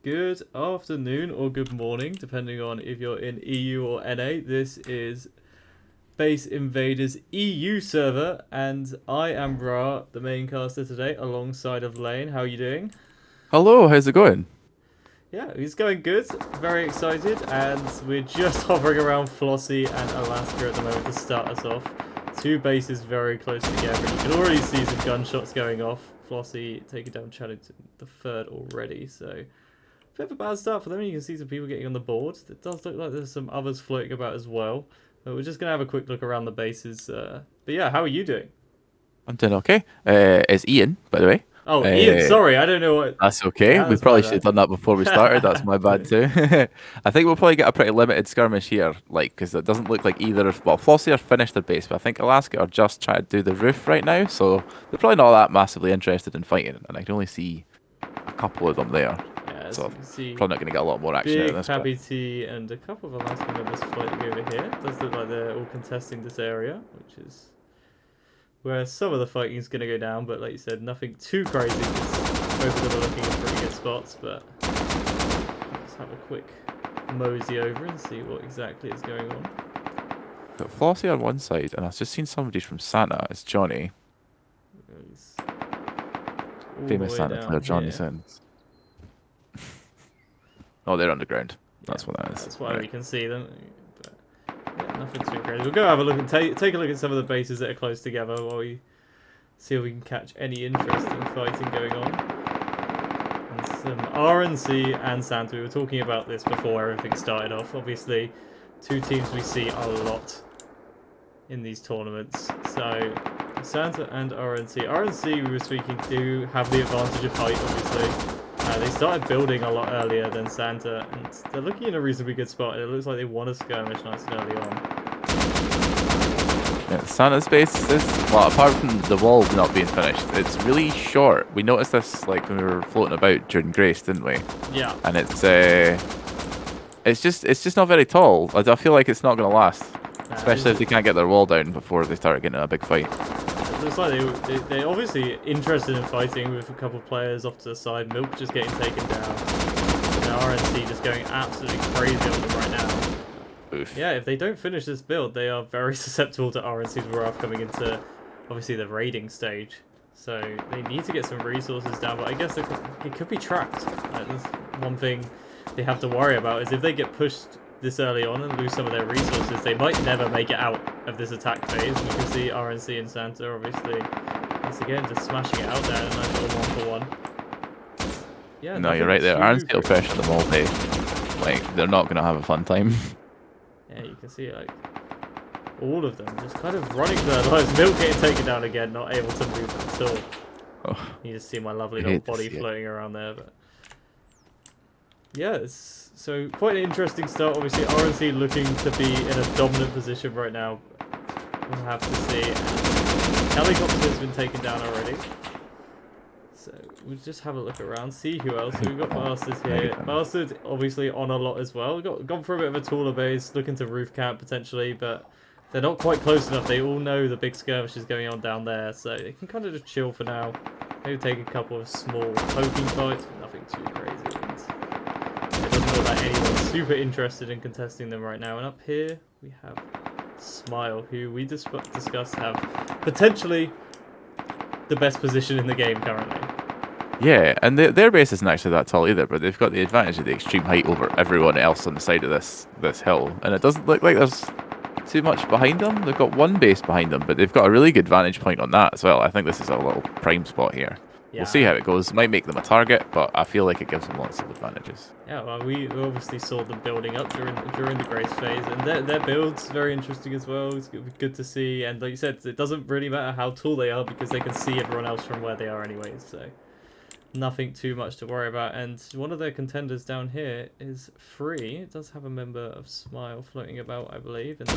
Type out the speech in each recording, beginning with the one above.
good afternoon or good morning, depending on if you're in EU or NA. This is Base Invaders EU server, and I am Ra, the main caster today, alongside of Lane. How are you doing? Hello, how's it going? Yeah, he's going good. Very excited, and we're just hovering around Flossie and Alaska at the moment to start us off. Two bases very close together. You can already see some gunshots going off. Flossie taking down Challenging the third already, so bit of a bad start for them. You can see some people getting on the board. It does look like there's some others floating about as well. But we're just going to have a quick look around the bases. But yeah, how are you doing? I'm doing okay. It's Ian, by the way. Oh, Ian, Uh, sorry, I don't know what. that's okay. Yeah, We that's my probably should have bad. done that before we started. That's my bad too. I think we'll probably get a pretty limited skirmish here, like, because it doesn't look like either of, well, Flossie are finished their base, but I think Alaska are just trying to do the roof right now, so they're probably not that massively interested in fighting, and I can only see a couple of them there. Yeah, as So you can see, probably not going to get a lot more action out of big this, but Pappy T and a couple of Alaska members floating over here. It does look like they're all contesting this area, which is where some of the fighting is going to go down. But like you said, nothing too crazy. Both of them are looking in pretty good spots, but let's have a quick mosey over and see what exactly is going on. got Flossie on one side, and I've just seen somebody from Santa. It's Johnny, He's all the famous way Santa down player Johnny here. Sins. Oh, they're underground. Yeah, That's what that is. that's why Right. we can see them. But yeah, nothing too crazy. We'll go have a look and take a look at some of the bases that are close together while we see if we can catch any interesting fighting going on. And some RNC and Santa. We were talking about this before everything started off. Obviously, two teams we see a lot in these tournaments. So Santa and RNC. RNC, we were speaking, do have the advantage of height, obviously. They started building a lot earlier than Santa, and they're looking in a reasonably good spot. It looks like they want to skirmish nice and early on. Yeah, Santa's base is, well, apart from the wall not being finished, it's really short. We noticed this like when we were floating about during Grace, didn't we? Yeah, And it's just not very tall. I feel like it's not gonna last, especially if they can't get their wall down before they start getting in a big fight. it looks like they're obviously interested in fighting with a couple of players off to the side. Milk just getting taken down. And RNC just going absolutely crazy on them right now. Oof. Yeah, if they don't finish this build, they are very susceptible to RNC's wrath coming into, obviously, the raiding stage. So they need to get some resources down, but I guess it could be trapped. That's one thing they have to worry about, is if they get pushed this early on and lose some of their resources, they might never make it out of this attack phase. You can see RNC and Santa, obviously, once again, just smashing it out there in a nice little one-for-one. Yeah, No, you're nothing right there. too Aren't still crazy. pressure them all day. Like they're not gonna have a fun time. Yeah, you can see like all of them just kind of running for their lives. Milk getting taken down again, not able to move at all. Oh, You just see my lovely I little hate to body see it. floating around there, but yeah, it's so quite an interesting start. Obviously, RNC looking to be in a dominant position right now. We'll have to see. Helicopter has been taken down already. So we'll just have a look around, see who else. So we've got Bastards here. Bastards obviously on a lot as well. Gone for a bit of a taller base, looking to roof camp potentially, but they're not quite close enough. They all know the big skirmish is going on down there, so they can kind of just chill for now. Maybe take a couple of small poking fights, but nothing too crazy. And it doesn't look like anyone's super interested in contesting them right now. And up here we have Smile, who we discussed have potentially the best position in the game currently. Yeah, and their base isn't actually that tall either, but they've got the advantage of the extreme height over everyone else on the side of this hill, and it doesn't look like there's too much behind them. They've got one base behind them, but they've got a really good vantage point on that as well. I think this is a little prime spot here. We'll see how Yeah, it goes. Might make them a target, but I feel like it gives them lots of advantages. yeah. Well, we obviously saw them building up during the Grace phase, and their build's very interesting as well. It's good to see, and like you said, it doesn't really matter how tall they are because they can see everyone else from where they are anyways. So nothing too much to worry about. And one of their contenders down here is free. It does have a member of Smile floating about, I believe. And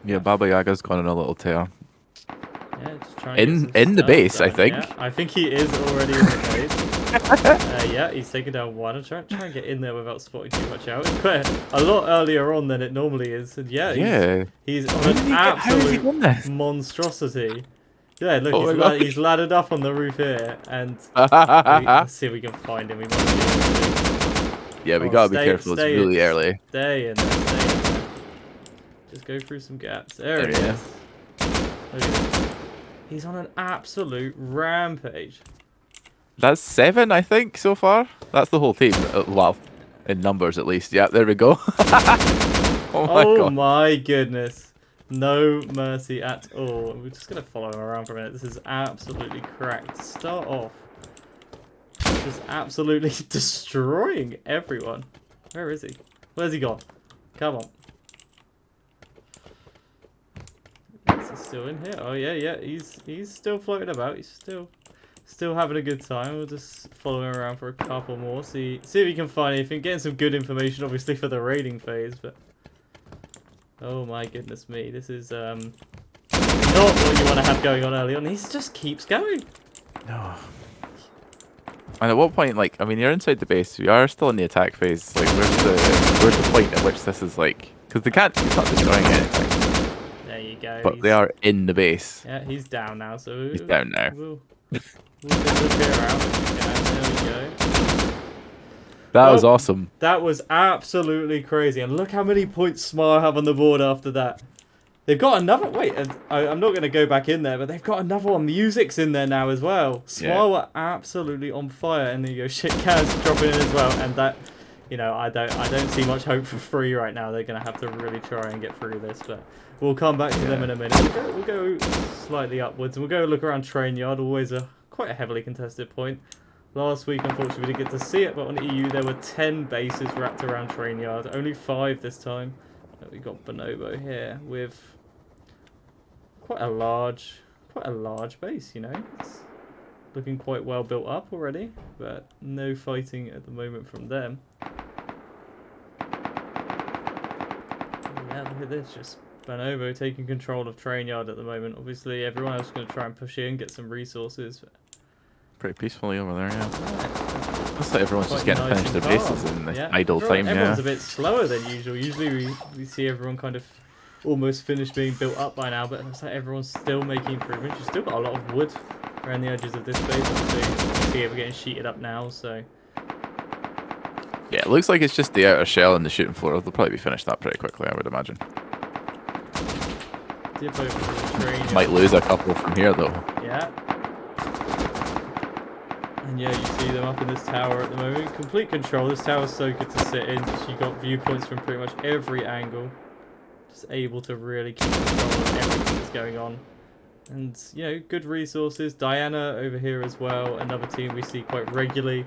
Yeah, Baba Yaga's gone on a little tear. yeah, just trying to get In some in the stuns base, I done. think. Yeah, I think he is already in the base. Yeah, he's taken down one. I'm trying and get in there without spotting too much out. It's quite a lot earlier on than it normally is. And yeah, Yeah. he's on an How has he absolute done this? monstrosity. Yeah, look, Oh my he's laddered up on the roof here, and gosh. let's see if we can find him. We might be able to. Yeah, we Oh, gotta be careful. It's really early. Stay in there. Stay in there. Just go through some gaps. There he is. Look at him. He's on an absolute rampage. That's 7, I think, so far. That's the whole team. Well, in numbers at least. Yeah, there we go. Oh my Oh god. my goodness. No mercy at all. We're just going to follow him around for a minute. This is absolutely cracked. Start off. Just absolutely destroying everyone. Where is he? Where's he gone? Come on. Is he still in here? Oh yeah. He's still floating about. He's still having a good time. We'll just follow him around for a couple more. See if we can find anything. Getting some good information, obviously, for the raiding phase. But oh my goodness me, this is not what you want to have going on early on. He just keeps going. No. And at what point, like, I mean, you're inside the base. We are still in the attack phase. Like, where's the point at which this is like? Because they can't. He's not destroying anything. There you go. But they are in the base. Yeah, he's down now. So He's down now. We'll disappear out. There we go. That was awesome. That was absolutely crazy. And look how many points Smile have on the board after that. They've got another... Wait, I'm not going to go back in there, but they've got another one. Music's in there now as well. Smile were absolutely on fire. And there you go. Shit cans dropping in as well. And that... You know, I don't see much hope for free right now. They're going to have to really try and get through this. But we'll come back to them in a minute. We'll go slightly upwards. And we'll go look around Train Yard. Always quite a heavily contested point. Last week, unfortunately, we didn't get to see it, but on EU there were 10 bases wrapped around Train Yard. Only 5 this time. We got Bonobo here with quite a large base, you know. It's looking quite well built up already, but no fighting at the moment from them. Yeah, look at this, just Bonobo taking control of Train Yard at the moment. Obviously, everyone else is going to try and push in, get some resources. But pretty peacefully over there, yeah. Looks like everyone's just getting nice to finish their bases in this idle everyone's time, Everyone's a bit slower than usual. Usually we see everyone kind of almost finished being built up by now, but it looks like everyone's still making improvements. You've still got a lot of wood around the edges of this base. Obviously, see we're getting sheeted up now, so... Yeah, it looks like it's just the outer shell and the shooting floor. They'll probably be finished that pretty quickly, I would imagine. Might lose a couple from here, though. Yeah. And yeah, you see them up in this tower at the moment. Complete control. This tower's so good to sit in. You got viewpoints from pretty much every angle. Just able to really keep control of everything that's going on. And, you know, good resources. Diana over here as well. Another team we see quite regularly.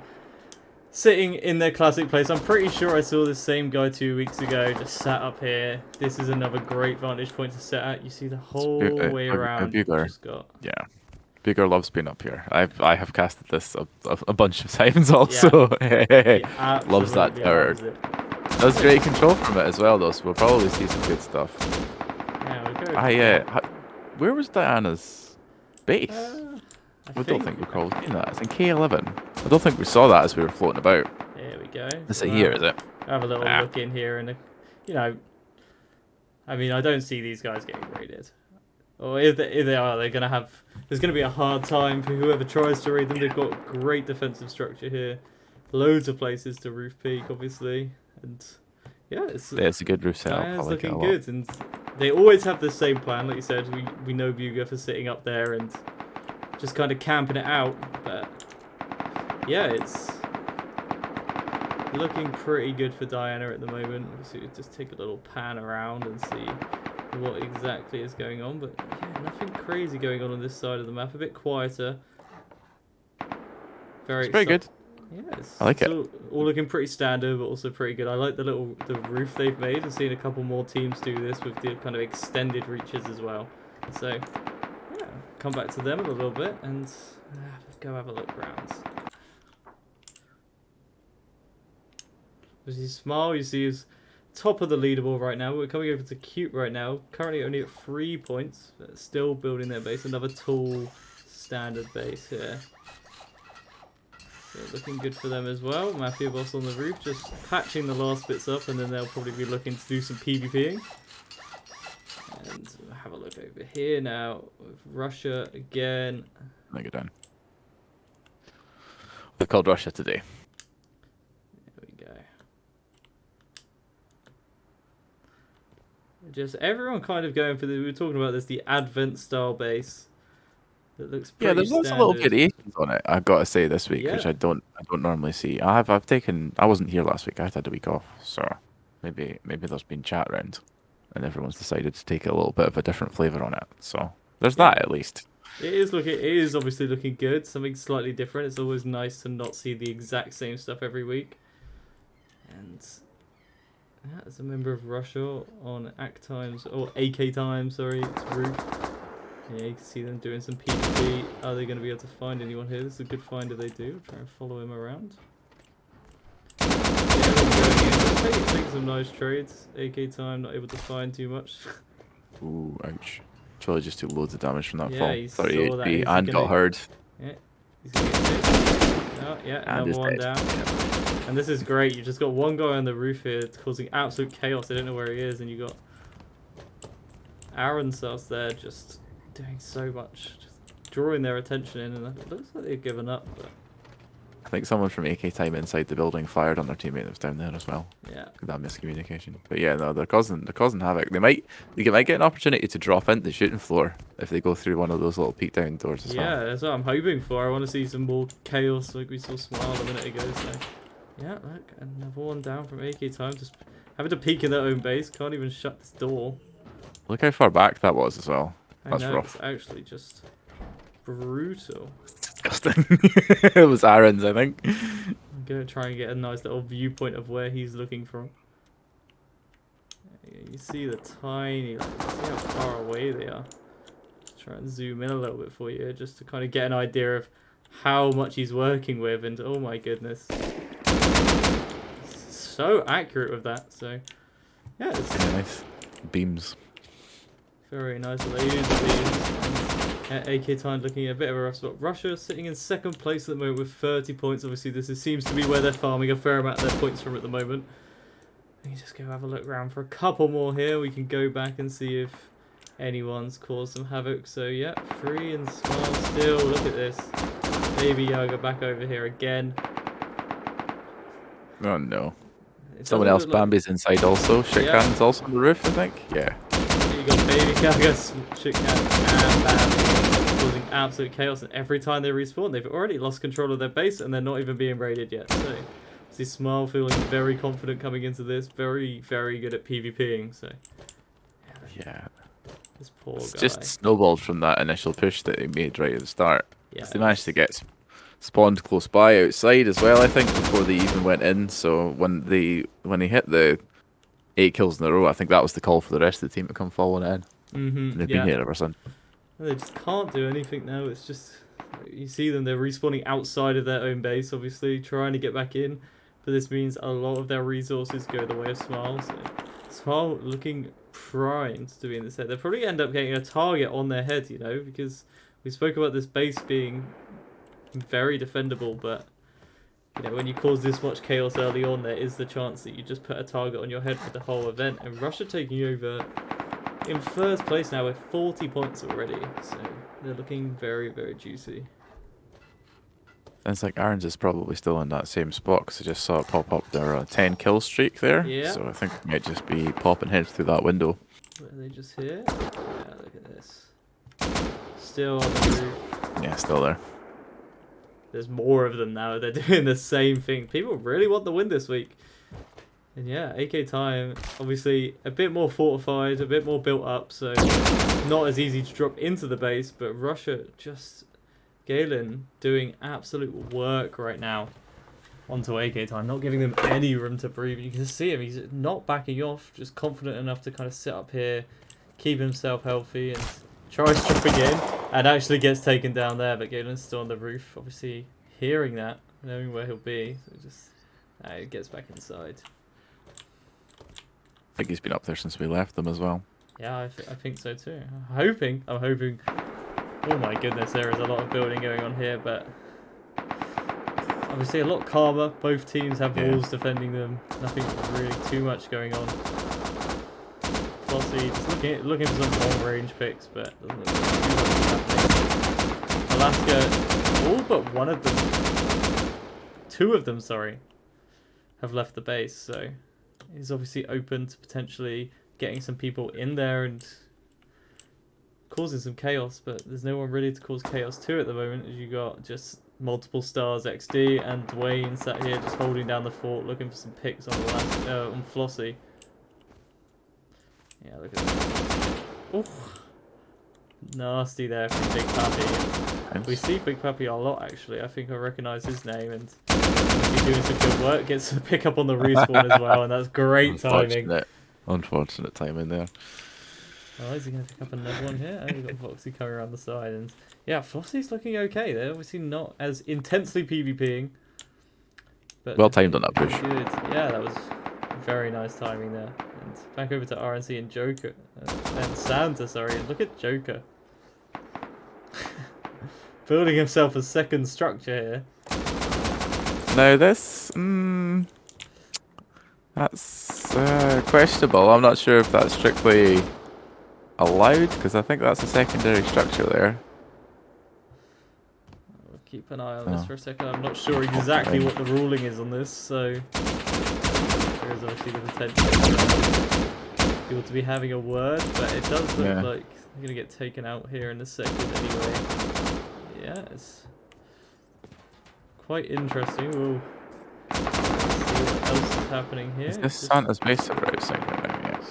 Sitting in their classic place. I'm pretty sure I saw this same guy 2 weeks ago. Just sat up here. This is another great vantage point to sit at. You see the whole way around. Just got... Yeah. Bigger loves being up here. I have casted this a bunch of times also. Yeah. Loves that tower. Does great control from it as well though, so we'll probably see some good stuff. Yeah, we'll go. Where was Diana's base? I don't think we called that. It's in K11. I don't think we saw that as we were floating about. There we go. Is it here, is it? Have a little look in here and, you know, I mean, I don't see these guys getting raided. Or if they are, they're going to have... There's going to be a hard time for whoever tries to raid them. They've got great defensive structure here. Loads of places to roof peak, obviously. And yeah, it's a good roof setup. It's looking good. And they always have the same plan. Like you said, we know Buga for sitting up there and just kind of camping it out. But yeah, it's looking pretty good for Diana at the moment. Obviously, we'll just take a little pan around and see what exactly is going on, but yeah, nothing crazy going on this side of the map. A bit quieter. Very good. Yes, I like it. All looking pretty standard, but also pretty good. I like the roof they've made. I've seen a couple more teams do this with the kind of extended reaches as well. So yeah, come back to them in a little bit and go have a look around. As you smile, you see his top of the leaderboard right now. We're coming over to Cute right now. Currently only at 3 points, but still building their base. Another tall standard base here. So looking good for them as well. Mafia Boss on the roof, just patching the last bits up, and then they'll probably be looking to do some PvPing. And have a look over here now with Russia again. Let me go down. They called Russia today. There we go. Just everyone kind of going for the. We were talking about this, the Advent style base. That looks pretty Yeah, there's lots of little variations on it. I've got to say this week, which Yeah. I don't normally see. I've taken. I wasn't here last week. I had a week off, so maybe there's been chat around, and everyone's decided to take a little bit of a different flavor on it. So there's that at least. It is obviously looking good. Something slightly different. It's always nice to not see the exact same stuff every week. And yeah, as a member of Russia on AK Times, sorry, it's Roof. Yeah, you can see them doing some PvP. Are they going to be able to find anyone here? This is a good find if they do. Try and follow him around. Yeah, they're going in. Taking some nice trades. AK Time not able to find too much. Ooh, ouch. Troy just took loads of damage from that Yeah, fall. he 30 saw that. HP He's and gonna- got hurt. Yeah, he's going to get hit. Oh, yeah, And another is one dead. down. Yeah. And this is great. You just got one guy on the roof here causing absolute chaos. I don't know where he is. And you got Aaron Sauce there just doing so much. Just drawing their attention in. And it looks like they've given up. But I think someone from AK Time inside the building fired on their teammate that was down there as well. yeah. That miscommunication. But yeah, no, they're causing havoc. They might get an opportunity to drop into the shooting floor if they go through one of those little peek down doors as well. Yeah, that's what I'm hoping for. I want to see some more chaos like we saw Smile a minute ago. So, yeah, look, another one down from AK Time. Just having to peek in their own base. Can't even shut this door. Look how far back that was as well. That's I know, rough. it's actually just brutal. Disgusting. It was Aaron's, I think. I'm gonna try and get a nice little viewpoint of where he's looking from. You see the tiny, like, see how far away they are. Just try and zoom in a little bit for you, just to kind of get an idea of how much he's working with. And oh my goodness, so accurate with that. So yeah, it's Yeah, nice. Beams. very nice. They use the AK Time looking at a bit of a rough spot. Russia sitting in second place at the moment with 30 points. Obviously, seems to be where they're farming a fair amount of their points from at the moment. Let me just go have a look around for a couple more here. We can go back and see if anyone's caused some havoc. So, yeah, Free and Smile still. Look at this. Baby Yaga back over here again. Oh no. It Someone doesn't else, look like- Bambi's inside also. Shitcan's also on the roof, I think. Yeah. You got Baby Yaga, Shitcat, and Bam causing absolute chaos. And every time they respawn, they've already lost control of their base and they're not even being raided yet. So, see Smile feeling very confident coming into this. Very, very good at PvPing. So, Yeah. this poor It's guy. just snowballed from that initial push that he made right at the start. Yeah, They managed to get spawned close by outside as well, I think, before they even went in. So when he hit the 8 kills in a row, I think that was the call for the rest of the team to come following in. And they've been here ever since. They just can't do anything now. It's just, you see them, they're respawning outside of their own base, obviously, trying to get back in. But this means a lot of their resources go the way of Smile. So Smile looking primed to be in this head. They'll probably end up getting a target on their head, you know, because we spoke about this base being very defendable, but you know, when you cause this much chaos early on, there is the chance that you just put a target on your head for the whole event. And Russia taking over in first place now with 40 points already, so they're looking very, very juicy. And it's like Aaron's is probably still in that same spot because I just saw it pop up their 10 kill streak there. Yeah. So I think it might just be popping heads through that window. Are they just here? Yeah, look at this. Still on the roof. Yeah, still there. There's more of them now. They're doing the same thing. People really want the win this week. And yeah, AK Time, obviously a bit more fortified, a bit more built up, so not as easy to drop into the base, but Russia just... Galen doing absolute work right now onto AK Time, not giving them any room to breathe. You can see him, he's not backing off, just confident enough to kind of sit up here, keep himself healthy, and tries dropping in, and actually gets taken down there, but Galen's still on the roof, obviously hearing that, knowing where he'll be, so just he gets back inside. I think he's been up there since we left them as well. Yeah, I think so too. I'm hoping. Oh my goodness, there is a lot of building going on here, but obviously a lot calmer. Both teams have walls defending them. Nothing really too much going on. Flossie just looking for some long range picks, but doesn't look like too much is happening. Alaska, all but one of them, two of them, sorry, have left the base, so he's obviously open to potentially getting some people in there and causing some chaos, but there's no one really to cause chaos to at the moment, as you got just multiple stars XD and Dwayne sat here just holding down the fort looking for some picks on the last on Flossie. Yeah, look at that. Oof. Nasty there from Big Pappy. We see Big Pappy a lot actually. I think I recognise his name, and he's doing some good work. Gets a pick up on the respawn as well, and that's great timing. Unfortunate timing there. Oh, is he going to pick up another one here? Oh, we've got Foxy coming around the side, and yeah, Flossie's looking okay. They're obviously not as intensely PvPing, but well timed on that push. Good. Yeah, that was very nice timing there. And back over to RNC and Joker and Santa. Sorry, look at Joker building himself a second structure here. Now this, that's questionable. I'm not sure if that's strictly allowed, because I think that's a secondary structure there. We'll keep an eye on this for a second. I'm not sure exactly what the ruling is on this, so there is obviously the potential for people to be having a word, but it does look like they're going to get taken out here in a second anyway. Yeah, it's quite interesting. We'll see what else is happening here. Is this Santa's base that we're outside right now? Yes.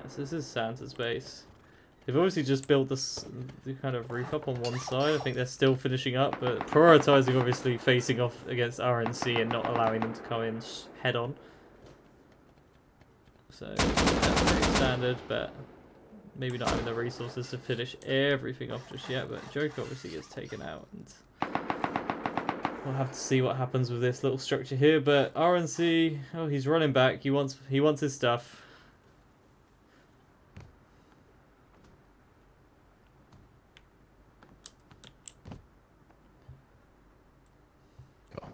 Yes, this is Santa's base. They've obviously just built the kind of roof up on one side. I think they're still finishing up, but prioritizing obviously facing off against RNC and not allowing them to come in head on. So that's pretty standard, but maybe not having the resources to finish everything off just yet. But Joker obviously gets taken out, and we'll have to see what happens with this little structure here. But RNC, oh, he's running back. He wants his stuff.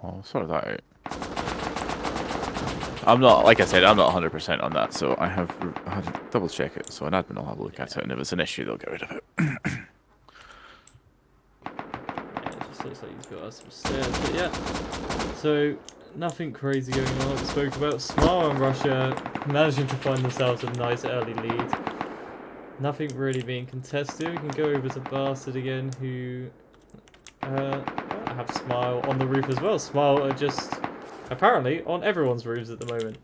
I'll sort that out. I'm not, like I said, I'm not 100% on that, so I had to double check it, so an admin will have a look at it, and if it's an issue, they'll get rid of it. Yeah, it just looks like he's got us some stairs, but yeah. So, nothing crazy going on, like we spoke about. Smile and Russia managing to find themselves a nice early lead. Nothing really being contested. We can go over to Bastard again, who have Smile on the roof as well. Smile are just apparently on everyone's roofs at the moment.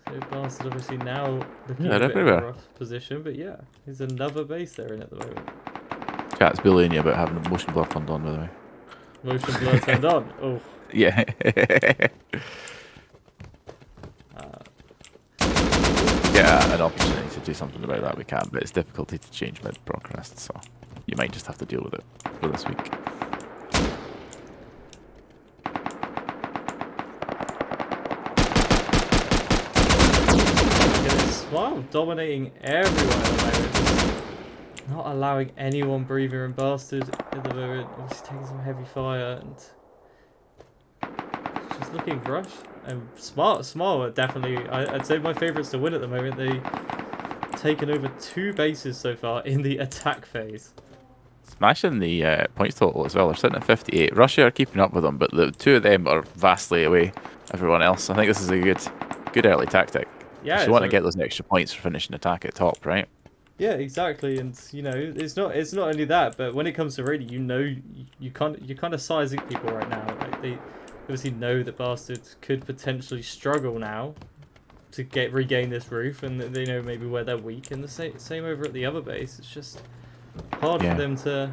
So Bastard obviously now looking at a bit of a rough position, but yeah, there's another base they're in at the moment. Chat's bullying you about having motion blur turned on, by the way. Motion blur turned on? Oh. Yeah. Yeah, an opportunity to do something about that we can, but it's difficulty to change mid-broadcast, so you might just have to deal with it for this week. Smile dominating everyone at the moment, just not allowing anyone breather and Bastard at the moment. Obviously taking some heavy fire and just looking rushed. And Smile are definitely, I'd say my favourites to win at the moment. They've taken over 2 bases so far in the attack phase. Smashing the points total as well. They're sitting at 58. Russia are keeping up with them, but the 2 of them are vastly away everyone else. I think this is a good early tactic. Yeah, you want to get those extra points for finishing attack at top, right? Yeah, exactly. And you know, it's not only that, but when it comes to raiding, you know, you're kind of sizing people right now. Like they obviously know that Bastards could potentially struggle now to regain this roof, and they know maybe where they're weak. And the same over at the other base. It's just hard for them to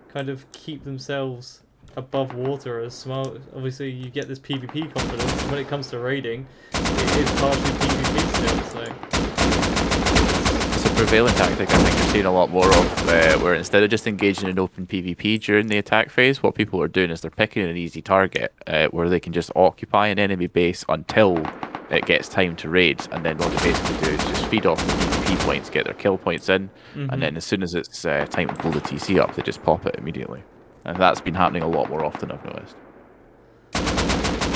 kind of keep themselves above water as Smile. Obviously, you get this PvP confidence. When it comes to raiding, it is partially PvP still. So it's a prevailing tactic. I think you're seeing a lot more of, where instead of just engaging in open PvP during the attack phase, what people are doing is they're picking an easy target where they can just occupy an enemy base until it gets time to raid, and then what they basically do is just feed off the PvP points, get their kill points in, and then as soon as it's time to pull the TC up, they just pop it immediately. And that's been happening a lot more often, I've noticed.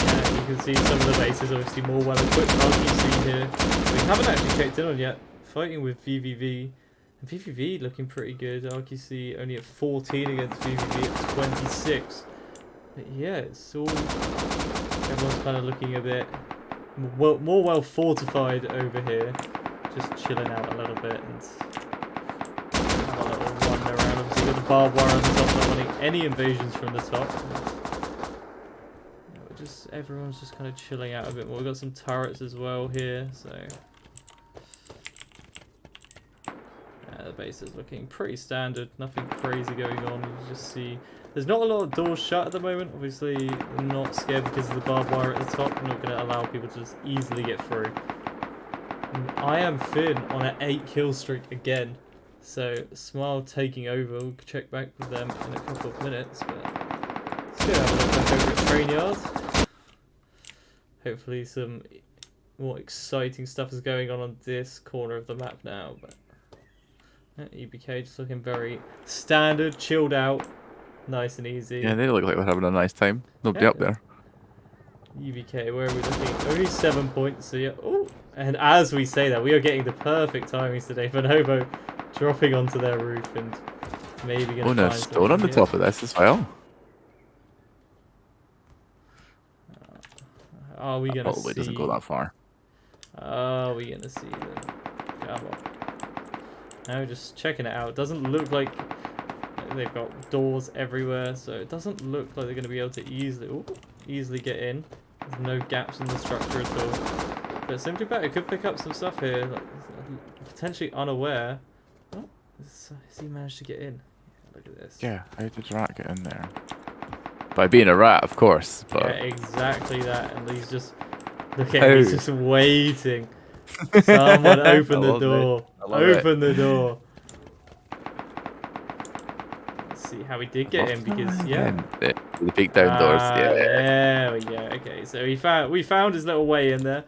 Yeah, you can see some of the bases obviously more well equipped. RQC here. We haven't actually checked in on yet. Fighting with VVV. And VVV looking pretty good. RQC only at 14 against VVV at 26. But yeah, it's all... Everyone's kind of looking a bit more well fortified over here. Just chilling out a little bit and have a little run around. Obviously got the barbed wire on the top, not wanting any invasions from the top. Everyone's just kind of chilling out a bit more. We've got some turrets as well here, so yeah, the base is looking pretty standard. Nothing crazy going on. You just see there's not a lot of doors shut at the moment. Obviously, I'm not scared because of the barbed wire at the top. I'm not going to allow people to just easily get through. And I am Finn on an 8 kill streak again. So Smile taking over. We'll check back with them in a couple of minutes. But let's go have a look back over at Train Yard. Hopefully some more exciting stuff is going on this corner of the map now. But EBK just looking very standard, chilled out, nice and easy. Yeah, they look like they're having a nice time. Nobody up there. EBK, where are we looking? Only 7 points, so yeah. Oh, and as we say that, we are getting the perfect timings today. Bonobo dropping onto their roof and maybe going to find stone on the top of this as well. Are we going to see... Probably doesn't go that far. Are we going to see them? Come on. No, just checking it out. It doesn't look like they've got doors everywhere, so it doesn't look like they're going to be able to easily get in. There's no gaps in the structure at all. But Simply Better could pick up some stuff here, like, potentially unaware. Oh, has he managed to get in? Look at this. Yeah, how did Rat get in there? By being a rat, of course. But... Yeah, exactly that. And he's just... Look at him, he's just waiting. Someone open the door. Open the door. Let's see how he did get in because, yeah. The big down doors, yeah. There we go. Okay, so we found his little way in there.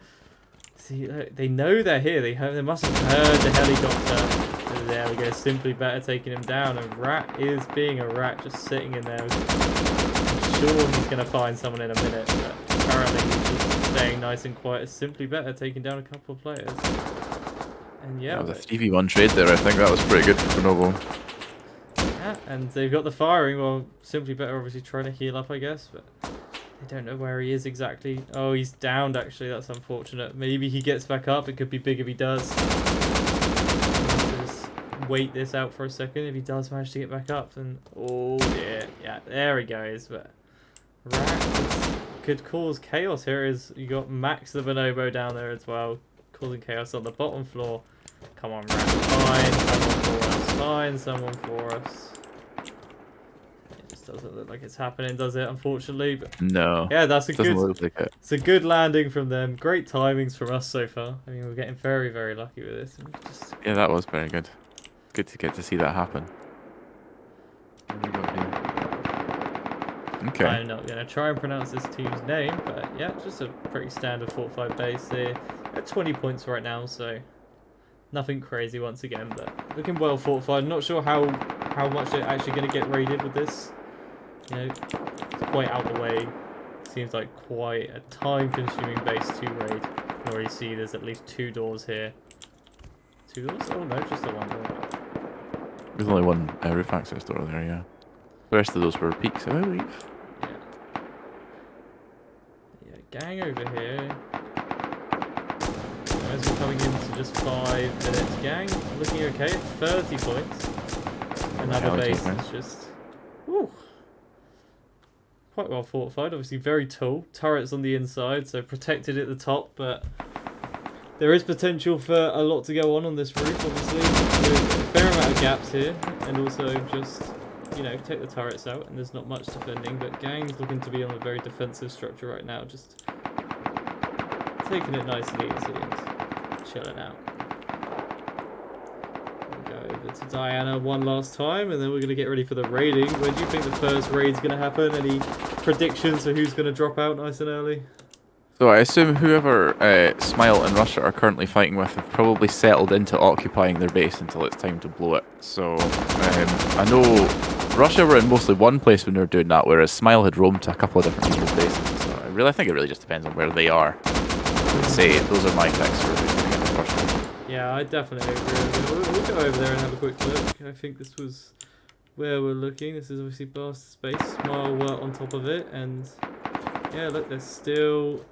See, they know they're here. They must have heard the helicopter. There we go. Simply Better taking him down. And Rat is being a rat, just sitting in there. I'm sure he's going to find someone in a minute, but apparently he's just staying nice and quiet. It's Simply Better taking down a couple of players. And yeah, the 3v1 trade there, I think that was pretty good for Bonobo. Yeah, and they've got the firing. Well, Simply Better obviously trying to heal up, I guess, but they don't know where he is exactly. Oh, he's downed actually. That's unfortunate. Maybe he gets back up. It could be big if he does. Just wait this out for a second. If he does manage to get back up, then oh dear, yeah, there he goes. But Rat could cause chaos here. You got Max the Bonobo down there as well, causing chaos on the bottom floor. Come on, Rat. Find someone for us. Find someone for us. It just doesn't look like it's happening, does it? Unfortunately. But no. yeah, that's a good. Look like it. It's a good landing from them. Great timings from us so far. I mean, we're getting very, very lucky with this. Yeah, that was very good. Good to get to see that happen. What have we got here? Okay. I'm not going to try and pronounce this team's name, but yeah, just a pretty standard fortified base here. At 20 points right now, so nothing crazy once again, but looking well fortified. Not sure how much they're actually going to get raided with this. You know, it's quite out the way. Seems like quite a time-consuming base to raid. You can already see there's at least 2 doors here. 2 doors? Oh no, just the 1 door. There's only one roof access door there, yeah. The rest of those were peaks, I believe. Yeah, gang over here. As we're coming into just 5 minutes, gang looking okay at 30 points. Another base is just whew, quite well fortified, obviously very tall. Turrets on the inside, so protected at the top, but there is potential for a lot to go on this roof, obviously, with a fair amount of gaps here, and also just, you know, take the turrets out, and there's not much defending, but gang's looking to be on a very defensive structure right now, just taking it nice and easy and chilling out. We'll go over to Diana one last time, and then we're going to get ready for the raiding. When do you think the first raid's going to happen? Any predictions for who's going to drop out nice and early? So I assume whoever Smile and Russia are currently fighting with have probably settled into occupying their base until it's time to blow it. So I know Russia were in mostly one place when they were doing that, whereas Smile had roamed to a couple of different people's bases. So I Really, I think it really just depends on where they are. I'd say those are my picks for who's going to get the first one. Yeah, I definitely agree with you. We'll go over there and have a quick look. I think this was where we're looking. This is obviously Bastard Space. Smile were on top of it, and yeah, look, they're still.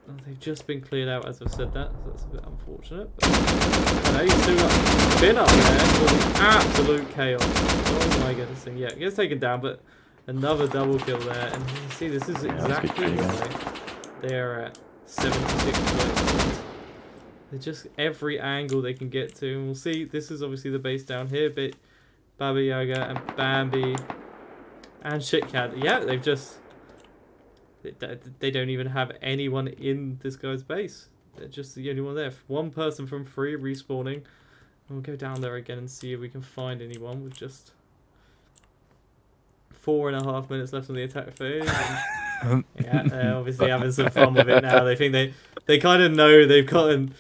Oh, they've just been cleared out as I've said that, so that's a bit unfortunate. But I know he's still got been up there causing absolute chaos. Oh my goodness, and yeah, it gets taken down, but another double kill there, and you see this is exactly why they're at 76 points. They're just every angle they can get to, and we'll see. This is obviously the base down here, but Baba Yaga and Bambi and Shitcat. Yeah, they've just. They don't even have anyone in this guy's base. They're just the only one there. One person from 3 respawning. And we'll go down there again and see if we can find anyone with just 4.5 minutes left on the attack phase. And, yeah, they're obviously having some fun with it now. They think they kind of know they've gotten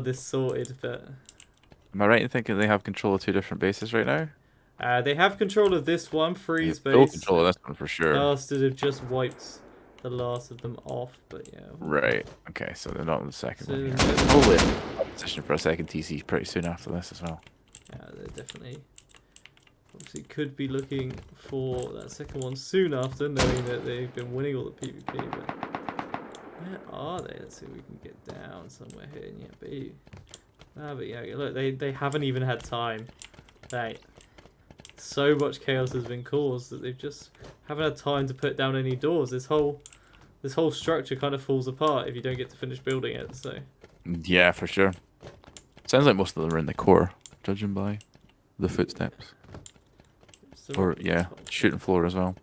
this sorted, but... Am I right in thinking they have control of 2 different bases right now? They have control of this one, Freeze base. Full control of this one for sure. Bastard have just wiped the last of them off, but yeah. Right. Okay, so they're not in the second So one here. they're- Probably in position for a second TC pretty soon after this as well. Yeah, they're definitely obviously could be looking for that second one soon after, knowing that they've been winning all the PvP. But where are they? Let's see if we can get down somewhere here. And yeah, B. But yeah, look, they haven't even had time. Like, so much chaos has been caused that they've just haven't had time to put down any doors. This whole structure kind of falls apart if you don't get to finish building it. So Yeah, for sure. Sounds like most of them are in the core, judging by the footsteps. so Or, yeah, shooting floor as well.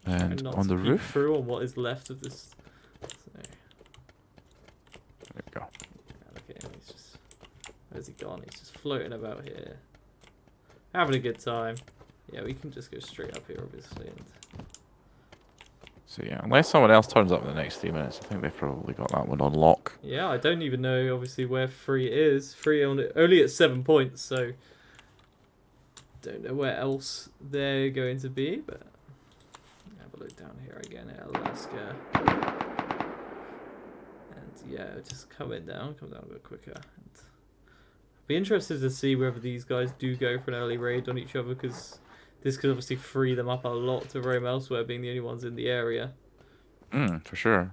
trying And not on to the peek roof. through on what is left of this. So, There we go. yeah, look at him. He's just where's he gone? He's just floating about here, having a good time. Yeah, we can just go straight up here, obviously. And So yeah, unless someone else turns up in the next 3 minutes, I think they've probably got that one on lock. yeah, I don't even know, obviously, where Free is. Free only at 7 points, so don't know where else they're going to be. But have a look down here again at Alaska, and yeah, just come down a bit quicker. And be interested to see whether these guys do go for an early raid on each other, because this could obviously free them up a lot to roam elsewhere, being the only ones in the area. For sure.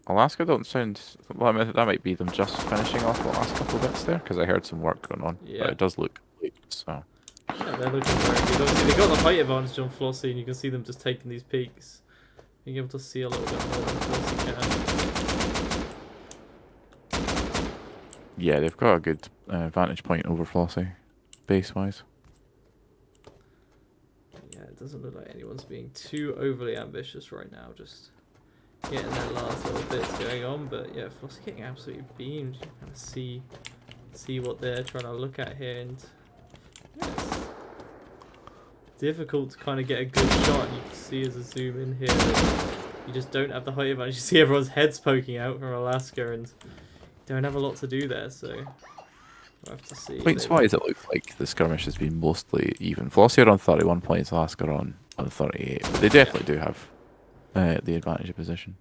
Alaska don't sound... Well, I mean, that might be them just finishing off the last couple of bits there, because I heard some work going on. Yeah. But it does look complete, so... Yeah, they're looking very good. Obviously, they got the height advantage on Flossie, and you can see them just taking these peaks. Being able to see a little bit more than Flossie can. Yeah, they've got a good vantage point over Flossie, base-wise. Yeah, it doesn't look like anyone's being too overly ambitious right now, just getting their last little bits going on. But yeah, Flossie getting absolutely beamed. You can kind of see what they're trying to look at here, and yeah, it's difficult to kind of get a good shot. You can see as I zoom in here that you just don't have the height advantage. You see everyone's heads poking out from Alaska, and don't have a lot to do there, so we'll have to see. Points-wise, it looks like the skirmish has been mostly even. Flossie are on 31 points, Alaska are on 38, but they definitely do have the advantage of position.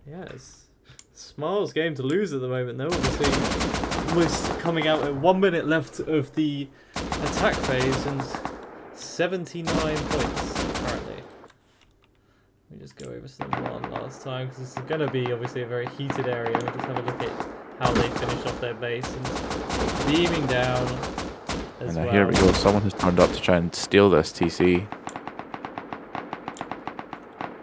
Yeah, it's Smile's game to lose at the moment, though. Obviously, almost coming out at 1 minute left of the attack phase and 79 points currently. Let me just go over some one last time, because this is going to be obviously a very heated area. We'll just have a look at how they finish off their base and beaming down as well. Here we go. Someone has turned up to try and steal this TC.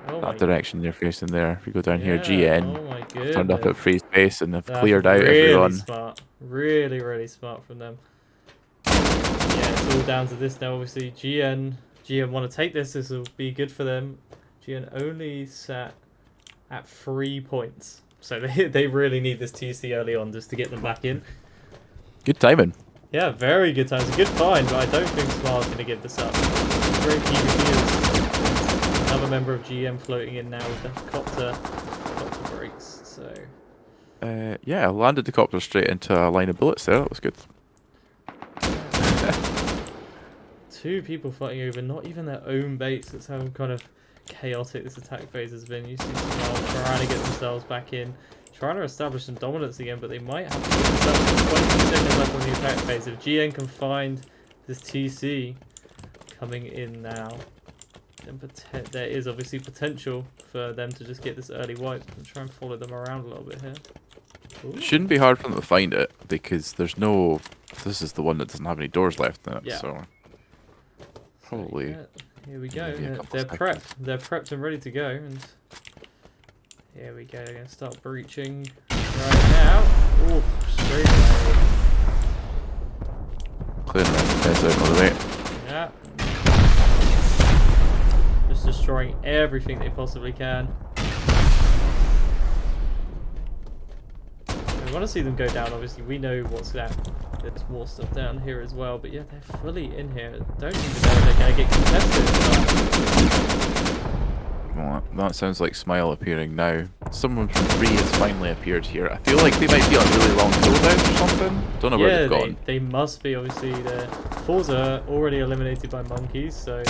Oh That direction they're facing there. If you go down here, yeah, GN oh my turned up at goodness. freeze base and have That's cleared out really everyone. Smart. Really smart from them. Yeah, it's all down to this now. Obviously, GN want to take this. This will be good for them. GN only sat at 3 points, so they really need this TC early on just to get them back in. Good timing. Yeah, very good time. It's a good find, but I don't think Smile's going to give this up. Great PvP. Another member of GM floating in now with the copter breaks. So Yeah, landed the copter straight into a line of bullets there. That was good. 2 people fighting over not even their own base. That's how kind of chaotic this attack phase has been. You see Smile trying to get themselves back in, trying to establish some dominance again, but they might have to get themselves 20 seconds left on the attack phase. If GN can find this TC coming in now, then there is obviously potential for them to just get this early wipe and try and follow them around a little bit here. Ooh. It shouldn't be hard for them to find it because there's no. This is the one that doesn't have any doors left in it, Yeah. so probably. Yeah, here we go. maybe a couple They're prepped. seconds. They're prepped and ready to go. And here we go. They're gonna start breaching right now. Ooh, straight away. Clearing the rest of the base out of the way. Yeah. Just destroying everything they possibly can. We want to see them go down, obviously. We know what's that. There's more stuff down here as well. But yeah, they're fully in here. Don't even know if they're going to get contested. Well, that sounds like Smile appearing now. Someone from 3 has finally appeared here. I feel like they might be on really long cooldowns or something. Don't know where Yeah, they've gone. they must be. Obviously, the Fours are already eliminated by monkeys, so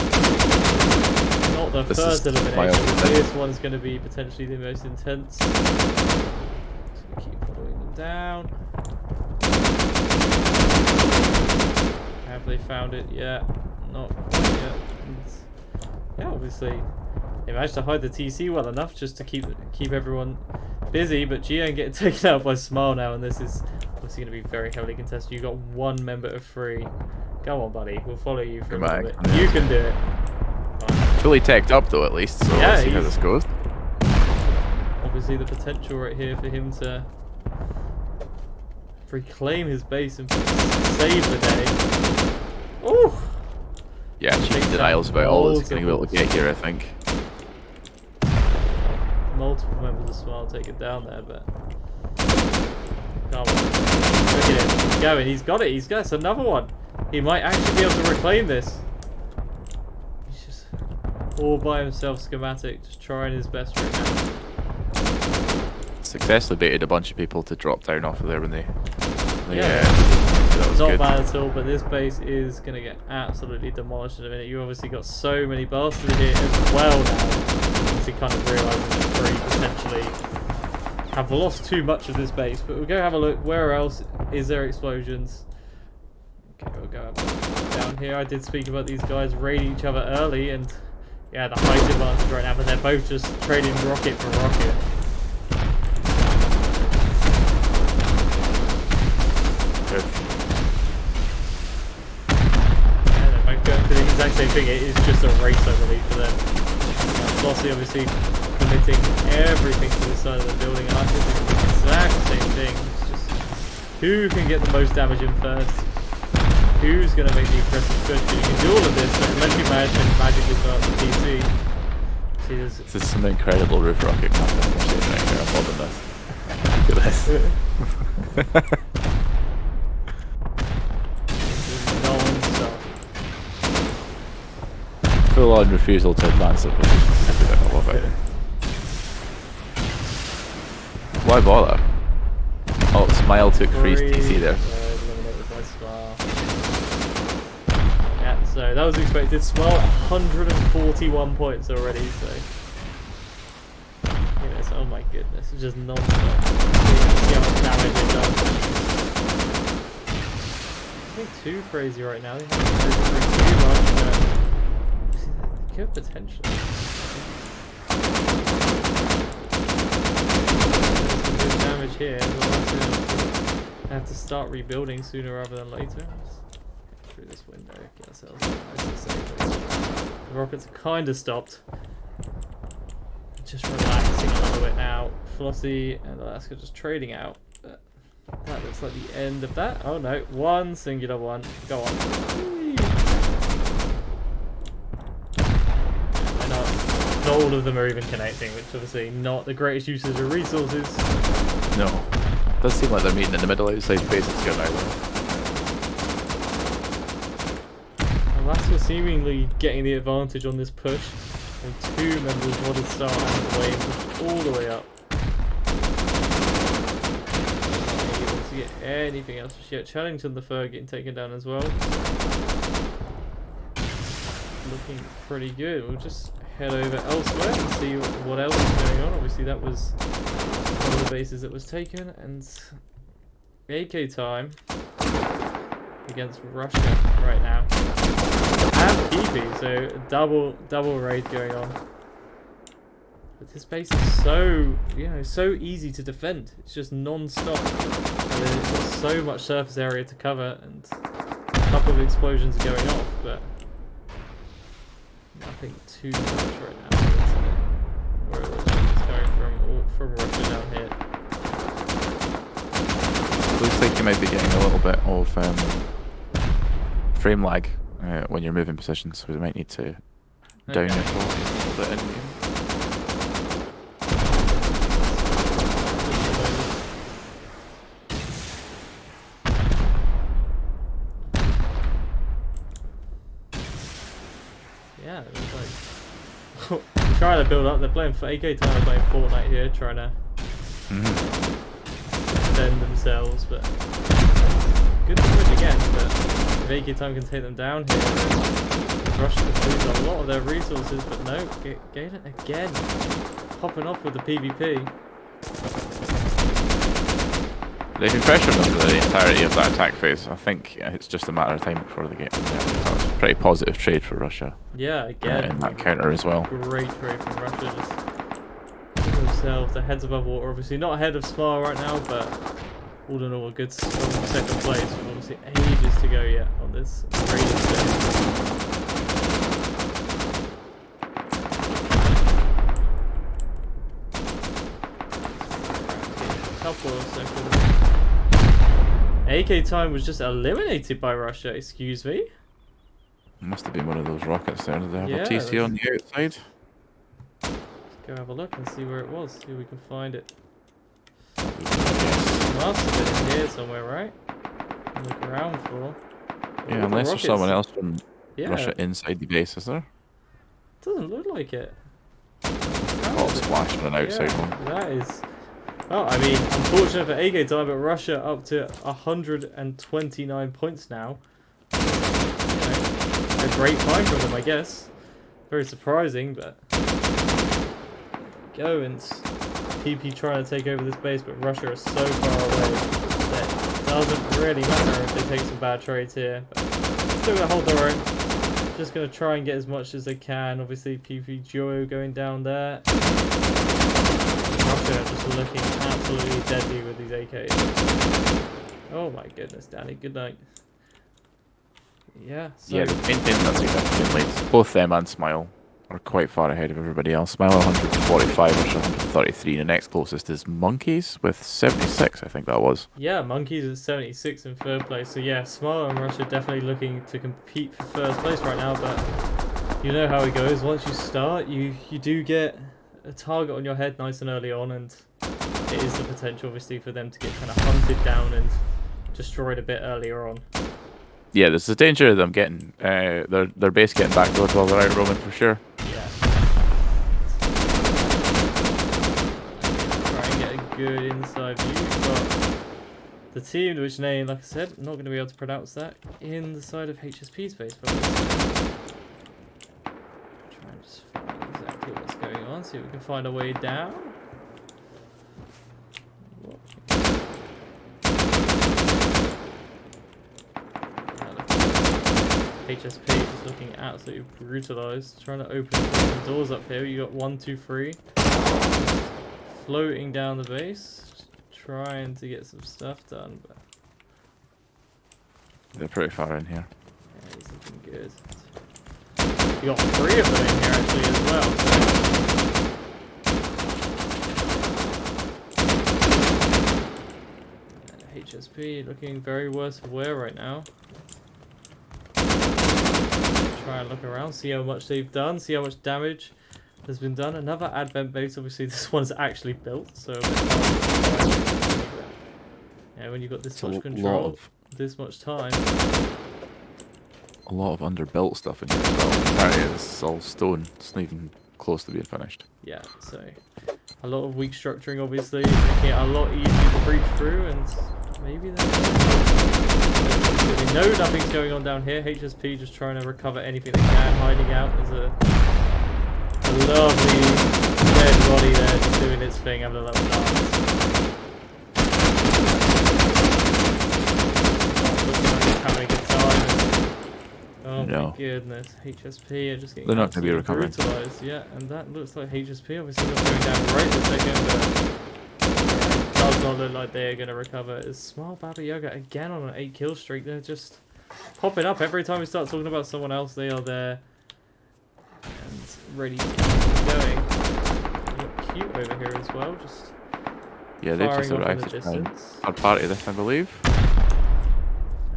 not the This first is elimination. Smile. This one's going to be potentially the most intense. So keep following them down. Have they found it yet? Not quite yet. And yeah, obviously they managed to hide the TC well enough just to keep everyone busy, but GN getting taken out by Smile now, and this is obviously going to be very heavily contested. You've got one member of 3. Go on, buddy. We'll follow you for a little bit. Yeah. You can do it. Fully teched up though, at least. So Yeah, let's see how this goes. Obviously the potential right here for him to reclaim his base and save the day. Ooh! Yeah, cheeky Takes denials down about all that's going to be able multiple- to get here, I think. Multiple members of Smile taken down there, but come on. Look at him. He's going. He's got it. He's got it. It's another one. He might actually be able to reclaim this. He's just all by himself, schematic, just trying his best right now. Successfully baited a bunch of people to drop down off of there when they Yeah. that was Not good. bad at all, but this base is going to get absolutely demolished in a minute. You obviously got so many bastards here as well now. To kind of realising that 3 potentially have lost too much of this base. But we'll go have a look. Where else is there explosions? Okay, we'll go down here. I did speak about these guys raiding each other early, and yeah, the height advantage right now, but they're both just trading rocket for rocket. Yeah, they're both going for the exact same thing. It is just a race, I believe, for them. Flossie obviously committing everything to this side of the building, and I think it's the exact same thing. It's just who can get the most damage in first? Who's going to make the aggressive push? You can do all of this, but unless you manage to magically start the TC. See, This is some incredible roof rocket content we're seeing right here. I'm loving this. Look at this. non-stop. Full on refusal to advance it. I love it. Why bother? Oh, Smile took free TC there. Eliminated by Smile. Yeah, so that was expected. Smile 141 points already, so. Yes, oh my goodness, it's just non-stop. See how much damage it does. Nothing too crazy right now. They haven't really too much, but good potential. Some good damage here. We'll have to start rebuilding sooner rather than later. Let's get through this window, get ourselves nice and safe. The rockets are kind of stopped. Just relaxing a little bit now. Flossie and Alaska just trading out. But that looks like the end of that. Oh no, one singular one. Go on. Not all of them are even connecting, which obviously not the greatest uses of resources. No. Does seem like they're meeting in the middle outside base. It's good now. Alaska seemingly getting the advantage on this push. And 2 members want to start out of the way and push all the way up. Not able to get anything else just yet. Challenging the Fur getting taken down as well. Looking pretty good. We'll just head over elsewhere and see what else is going on. Obviously, that was one of the bases that was taken, and AK time against Russia right now, and PP. So double raid going on. But this base is so so easy to defend. It's just non-stop, and there's got so much surface area to cover, and a couple of explosions are going off, but nothing too much right now. Where it's going from Russia down here. Looks like you might be getting a little bit of frame lag when you're moving positions, so we might need to down your quality a little bit in game. Yeah, it was like trying to build up. They're playing for AK time. They're playing Fortnite here, trying to defend themselves. But good to win again. But if AK time can take them down here, Russia can lose a lot of their resources. But no, Galen again popping off with the PvP. They've been pressured under the entirety of that attack phase. I think it's just a matter of time before they get in there. So it's a pretty positive trade for Russia. Yeah, again. In that counter as well. Great trade from Russia. Just putting themselves, their heads above water. Obviously not ahead of Smile right now, but all in all a good strong second place. With obviously ages to go yet on this raiding stage. Couple of seconds. AK time was just eliminated by Russia, excuse me. Must have been one of those rockets there. Did they have Yeah, a TC on the outside? Let's go have a look and see where it was. See if we can find it. Yes. Must have been in here somewhere, right? Look around for. Yeah, unless there's someone else from Russia Yeah, inside the base, is there? doesn't look like it. Oh, splash on an outside Yeah, one. that is. Oh, I mean, unfortunate for AK time, but Russia up to 129 points now. A great fight from them, I guess. Very surprising, but go, and PP trying to take over this base, but Russia is so far away that it doesn't really matter if they take some bad trades here. But still gonna hold their own. Just gonna try and get as much as they can. Obviously, PP Duo going down there. Russia just looking absolutely deadly with these AKs. Oh my goodness, Danny, good night. Yeah, so Yeah, they've maintained that significant lead. Both them and Smile are quite far ahead of everybody else. Smile 145, Russia 133. The next closest is Monkeys with 76, I think that was. yeah, Monkeys at 76 in third place. So yeah, Smile and Russia definitely looking to compete for first place right now, but you know how it goes. Once you start, you do get a target on your head nice and early on, and it is the potential obviously for them to get kind of hunted down and destroyed a bit earlier on. Yeah, there's a danger of them getting their base getting backdoored while they're out roaming for sure. Yeah. Try and get a good inside view. We've got the team, which name, like I said, I'm not going to be able to pronounce that, in the side of HSP space. Try and just find exactly what's going on, see if we can find a way down. HSP is looking absolutely brutalized. Trying to open the doors up here. You got 1, 2, 3. Floating down the base. Trying to get some stuff done. But They're pretty far in here. yeah, he's looking good. You got 3 of them in here actually as well. So. HSP looking very worse for wear right now. Try and look around, see how much they've done, see how much damage has been done. Another advent base, obviously this one's actually built, so yeah, when you've got this much control, this much time. A lot of underbuilt stuff in here as well. It's all stone. It's not even close to being finished. Yeah, so a lot of weak structuring obviously, making it a lot easier to breach through, and maybe they know nothing's going on down here. HSP just trying to recover anything they can, hiding out as a lovely dead body there, just doing its thing, having a little dance. Looking like he's having a good time. Oh No. my goodness, HSP are just getting They're not going to be absolutely recovering. brutalized. Yeah, and that looks like HSP obviously not going down right this second, but it does not look like they're going to recover. It's Smile Baba Yoga again on an 8 kill streak. They're just popping up every time we start talking about someone else. They are there and ready to keep going. They look cute over here as well, just Yeah, they've just firing off in arrived the to try and distance. third party this, I believe.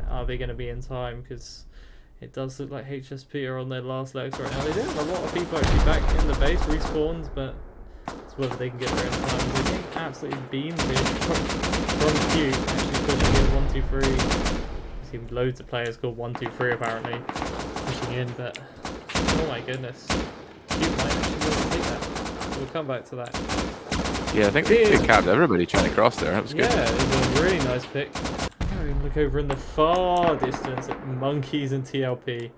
Are they going to be in time? Because it does look like HSP are on their last legs right now. They do have a lot of people actually back in the base, respawns, but it's whether they can get there in time. They're getting absolutely beamed here from Q, actually pushing in 1, 2, 3. I've seen loads of players called 1, 2, 3 apparently pushing in, but oh my goodness. Q might actually be able to take that. We'll come back to that. Yeah, I think they capped everybody trying to cross there. That was good. Yeah, it was a really nice pick. Oh, look over in the far distance at Monkeys and TLP.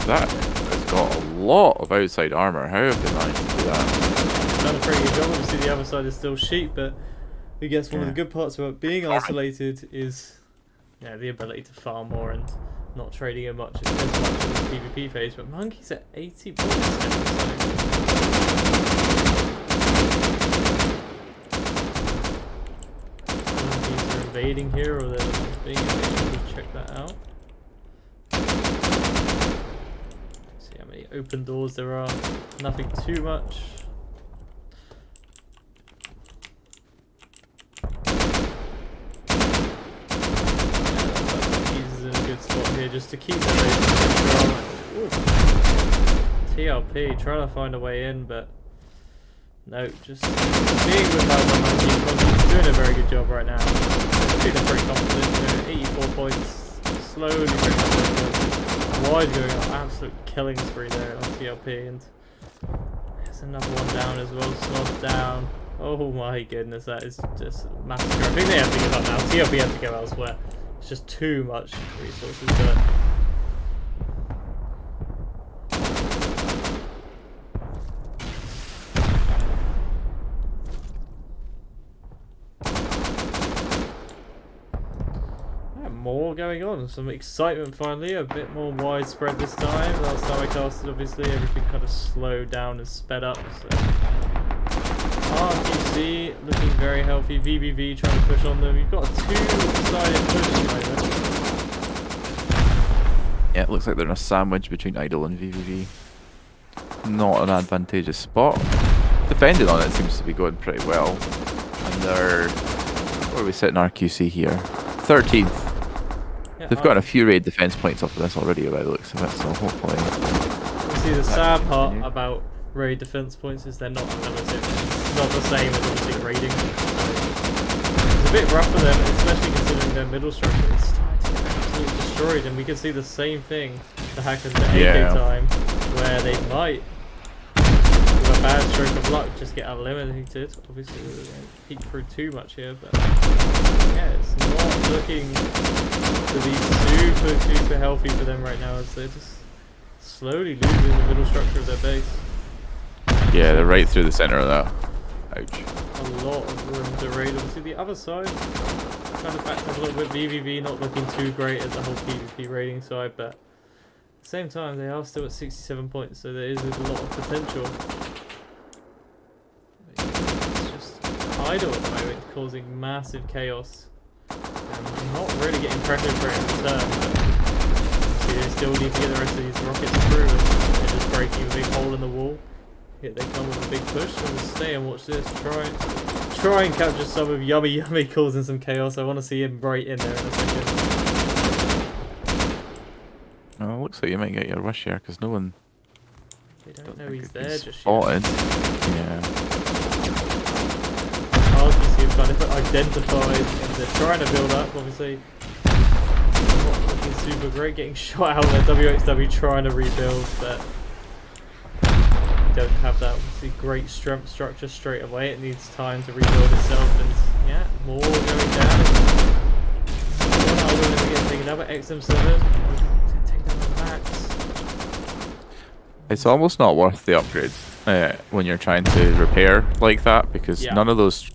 That has got a lot of outside armor. How have they managed to do that? Done a pretty good job. Obviously, the other side is still sheep, but I guess one of the good parts about being isolated is the ability to farm more and not trading as much in the PvP phase. But Monkeys at 80 points now, so. Monkeys are invading here, or they're being invaded. We'll check that out. See how many open doors there are. Nothing too much. Spot here just to keep the base control. TLP trying to find a way in, but no, just being without the Monkey. He's doing a very good job right now. Feeling pretty confident, 84 points, slowly bringing up those points. Wide going up, absolute killing spree there on TLP, and there's another one down as well, Sloth down. Oh my goodness, that is just massacre. I think they have to give up now. TLP have to go elsewhere. It's just too much resources burnt. More going on, some excitement finally, a bit more widespread this time. Last time I casted, obviously, everything kind of slowed down and sped up. So. RTC looking very healthy. VBV trying to push on them. You've got a two-sided push at the moment. Yeah, it looks like they're in a sandwich between Idol and VVV. Not an advantageous spot. Defending on it seems to be going pretty well. And they're... where are we sitting RQC here? 13th. Yeah, they've gotten a few raid defense points off of this already by the looks of it, so hopefully... You see, the sad part about raid defense points is they're not unlimited. It's not the same as obviously raiding. It's a bit rough for them, especially considering their middle structure is starting to get absolutely destroyed, and we can see the same thing to hackers at AK time, where they might, with a bad stroke of luck, just get eliminated. Obviously, we don't peek through too much here, but yeah, it's not looking to be super healthy for them right now, as they're just slowly losing the middle structure of their base. Yeah, they're right through the center of that. Ouch. A lot of room to raid. Obviously, the other side kind of backed up a little bit. VVV not looking too great as the whole PvP raiding side, but at the same time, they are still at 67 points, so there is a lot of potential. It's just idle at the moment, causing massive chaos. And not really getting pressure for it in return, but see, they still need to get the rest of these rockets through, and they're just breaking a big hole in the wall. Here they come with a big push, and we'll stay and watch this. Try and capture some of Yummy causing some chaos. I want to see him right in there in a second. Oh, looks like you might get your rush here, because no one... They don't know he's there just yet. Spotted. Yeah. RTC have kind of identified, and they're trying to build up, obviously. Not looking super great, getting shot out there. WXW trying to rebuild, but don't have that obviously great strength structure straight away. It needs time to rebuild itself, and yeah, more going down. One other, we're getting taken out by XM7. Take that It's almost not worth the upgrades when you're trying to repair like that, because Yeah. none of those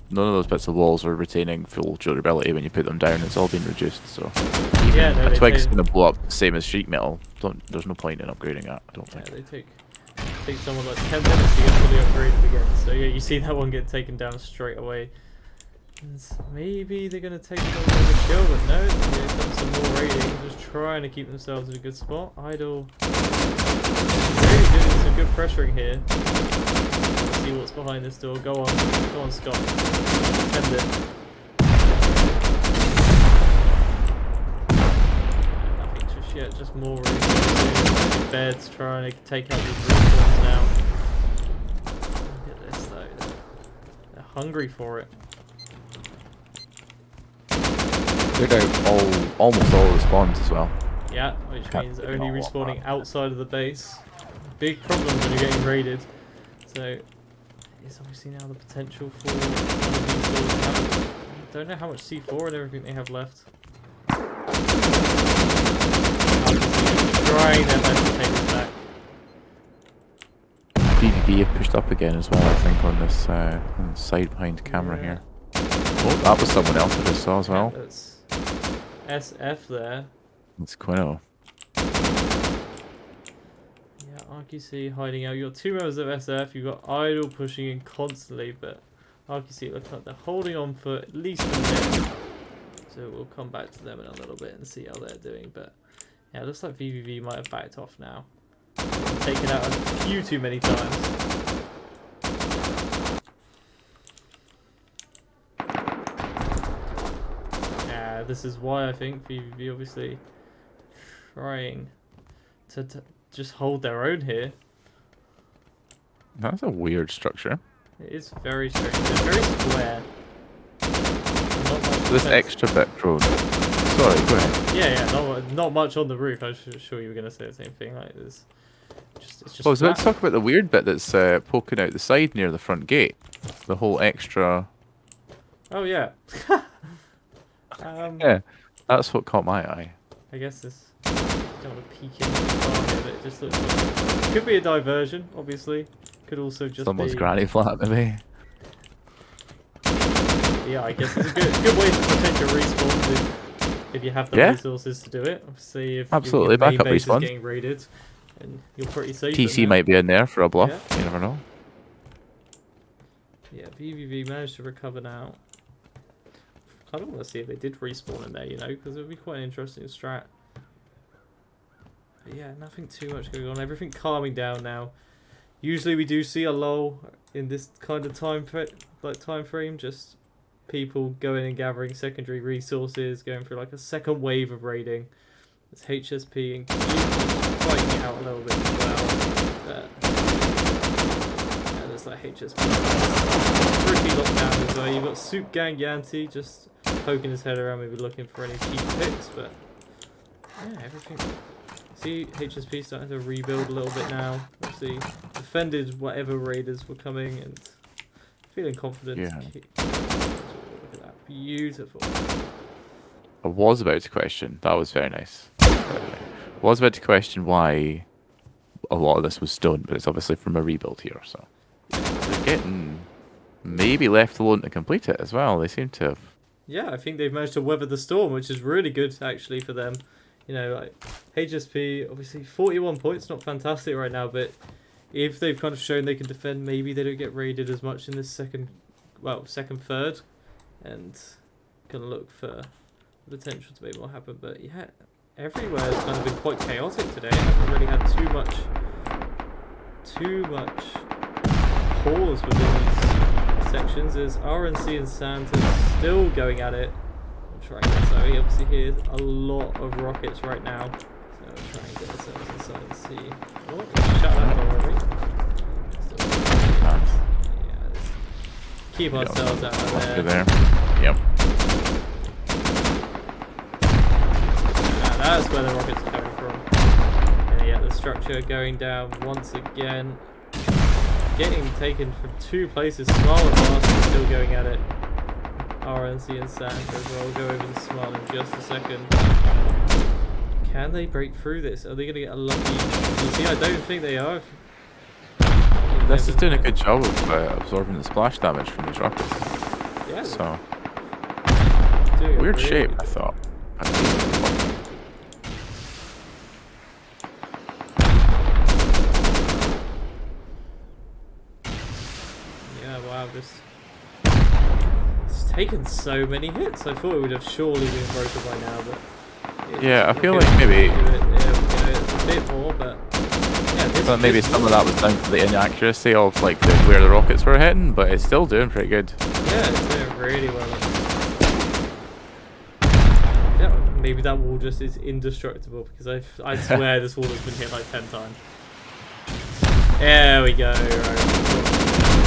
bits of walls are retaining full durability when you put them down. It's all been reduced. So Yeah, even no, a they twig's take, going to blow up the same as sheet metal. There's no point in upgrading that. I don't yeah, think. they take someone like 10 minutes to get fully upgraded again. So yeah, you see that one get taken down straight away. And maybe they're gonna take a little bit of a chill, but no, here comes some more raiding. Just trying to keep themselves in a good spot. Idle, really doing some good pressuring here. Let's see what's behind this door. Go on, Scott. Defend it. Nothing just yet. Just more resources. Beds trying to take out these reforms now. Look at this though. They're hungry for it. Cleared out almost all the spawns as well. Yeah, which Can't means take only them all respawning off. outside of the base. Big problem when you're getting raided. So, it's obviously now the potential for one of these stores to have. I don't know how much C4 and everything they have left. Trying their best to take this back. DDD have pushed up again as well, I think, on this on the side behind camera here. Oh, that was someone else I just saw as well. That's SF there. It's Quino. Yeah, RQC hiding out. You got two members of SF. You got Idle pushing in constantly, but RQC looks like they're holding on for at least a minute. So we'll come back to them in a little bit and see how they're doing. But yeah, it looks like VVV might have backed off now. Taken out a few too many times. Yeah, this is why I think VVV obviously trying to just hold their own here. That's a weird structure. It is very strange. It's very square. Not much This defense. extra bit road. Sorry, go ahead. Yeah, not much on the roof. I was sure you were gonna say the same thing. Like this, it's just Well, I was about flat. to talk about the weird bit that's poking out the side near the front gate. The whole extra. Oh yeah. Yeah, that's what caught my eye. I guess this. I don't want to peek in too far here, but it just looks like it could be a diversion. Obviously, could also just Someone's be. granny flat, maybe. Yeah, I guess it's a good way to protect your respawns if you have the resources to do it. Obviously, if Absolutely, your main backup base is respawns. getting raided, and you're pretty safe. TC might be in there for a bluff. Yeah. You never know. Yeah, VVV managed to recover now. I don't want to see if they did respawn in there, you know, because it would be quite an interesting strat. But yeah, nothing too much going on. Everything calming down now. Usually we do see a lull in this kind of time frame. Just people going and gathering secondary resources, going through like a second wave of raiding. It's HSP and Q fighting it out a little bit as well. But yeah, there's like HSP pretty locked down as well. You've got Soup Gang Yanti just poking his head around, maybe looking for any cheap picks, but yeah, everything. See HSP starting to rebuild a little bit now. Obviously defended whatever raiders were coming and feeling confident. Yeah. Look at that, beautiful. I was about to question. That was very nice. Was about to question why a lot of this was stone, but it's obviously from a rebuild here. So they're getting maybe left alone to complete it as well. They seem to have. Yeah, I think they've managed to weather the storm, which is really good actually for them. You know, like HSP, obviously 41 points, not fantastic right now, but if they've kind of shown they can defend, maybe they don't get raided as much in this second third, and can look for the potential to make more happen. But yeah, everywhere has kind of been quite chaotic today. I haven't really had too much pause within these sections. There's RNC and Santa still going at it. Trying to, so he obviously hears a lot of rockets right now. So we'll try and get ourselves inside and see. Oh, shut that door already. Yeah, keep ourselves out of there. Yep. That's where the rockets are coming from. And yeah, the structure going down once again. Getting taken from two places. Small and Master still going at it. RNC and Sand as well. We'll go over to Smile in just a second. Can they break through this? Are they going to get a lucky? You see, I don't think they are. this is doing a good job of absorbing the splash damage from these rockets. Yeah. So Doing weird really shape, good I job. thought. Yeah, wow, it's taken so many hits. I thought it would have surely been broken by now, but Yeah, I feel like maybe it's a bit more, but yeah, maybe some of that was down to the inaccuracy of like where the rockets were hitting, but it's still doing pretty good. Yeah, it's doing really well. Yeah, maybe that wall just is indestructible because I swear this wall has been hit like 10 times. There we go. Right.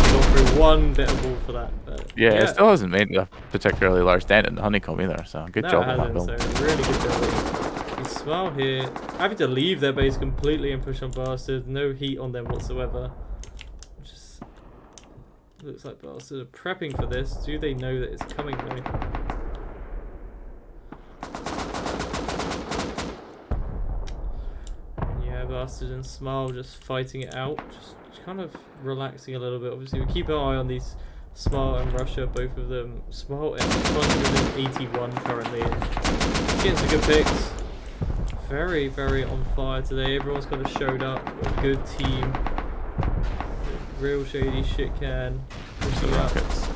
Got through one bit of wall for that. But Yeah, it still hasn't made a particularly large dent in the honeycomb either, so good job on that build. So really good building. You smell here. Happy to leave their base completely and push on Bastard. No heat on them whatsoever. Just looks like Bastard are prepping for this. Do they know that it's coming though? Yeah, Bastard and Smile just fighting it out. Just kind of relaxing a little bit. Obviously, we keep an eye on these Smile and Russia, both of them. Smile at 181 currently. Getting some good picks. Very, very on fire today. Everyone's kind of showed up. A good team. Real shady shit can. The rockets.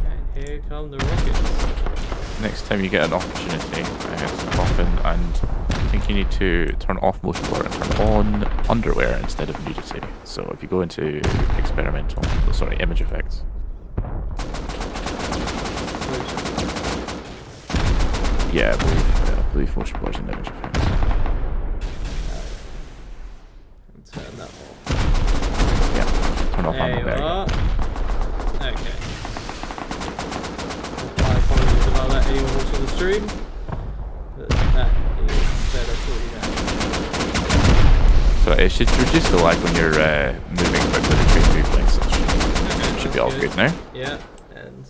And here come the rockets. Next time you get an opportunity, to pop in, and I think you need to turn off motion blur and turn on underwear instead of nudity. So if you go into image effects. Yeah, I believe motion blur is in image effects. Turn that off. Yeah, turn off underwear. Okay. My apologies about that, anyone watching the stream. But that is better for you now. So it should reduce the lag when you're moving quickly between movements. So should be all good now. Yeah, and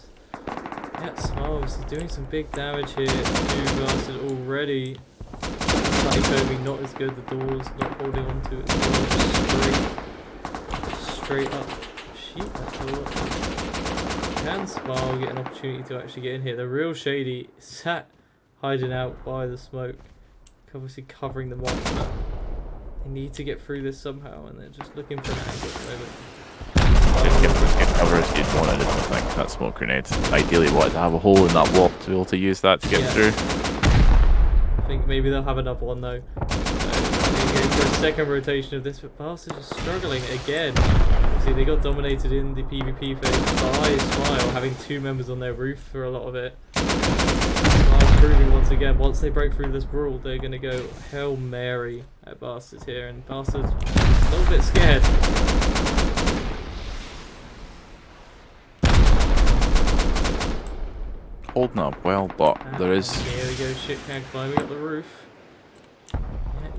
Smile is doing some big damage here. Two Bastard already. Honeycombing not as good. The door's not holding onto it as well. Straight up. Sheet that door. Can Smile get an opportunity to actually get in here? The real shady sat hiding out by the smoke, obviously covering them off, but they need to get through this somehow, and they're just looking for an angle at the moment. Get cover if you'd wanted, I don't think, that smoke grenade. Ideally wanted to have a hole in that wall to be able to use that to get through. I think maybe they'll have another one though. They go for a second rotation of this, but Bastard is struggling again. See, they got dominated in the PvP phase by Smile, having two members on their roof for a lot of it. Smile proving once again, once they break through this brawl, they're going to go Hail Mary at Bastard here, and Bastard's a little bit scared. Holding up well, but there is... Here we go, shit can climbing up the roof.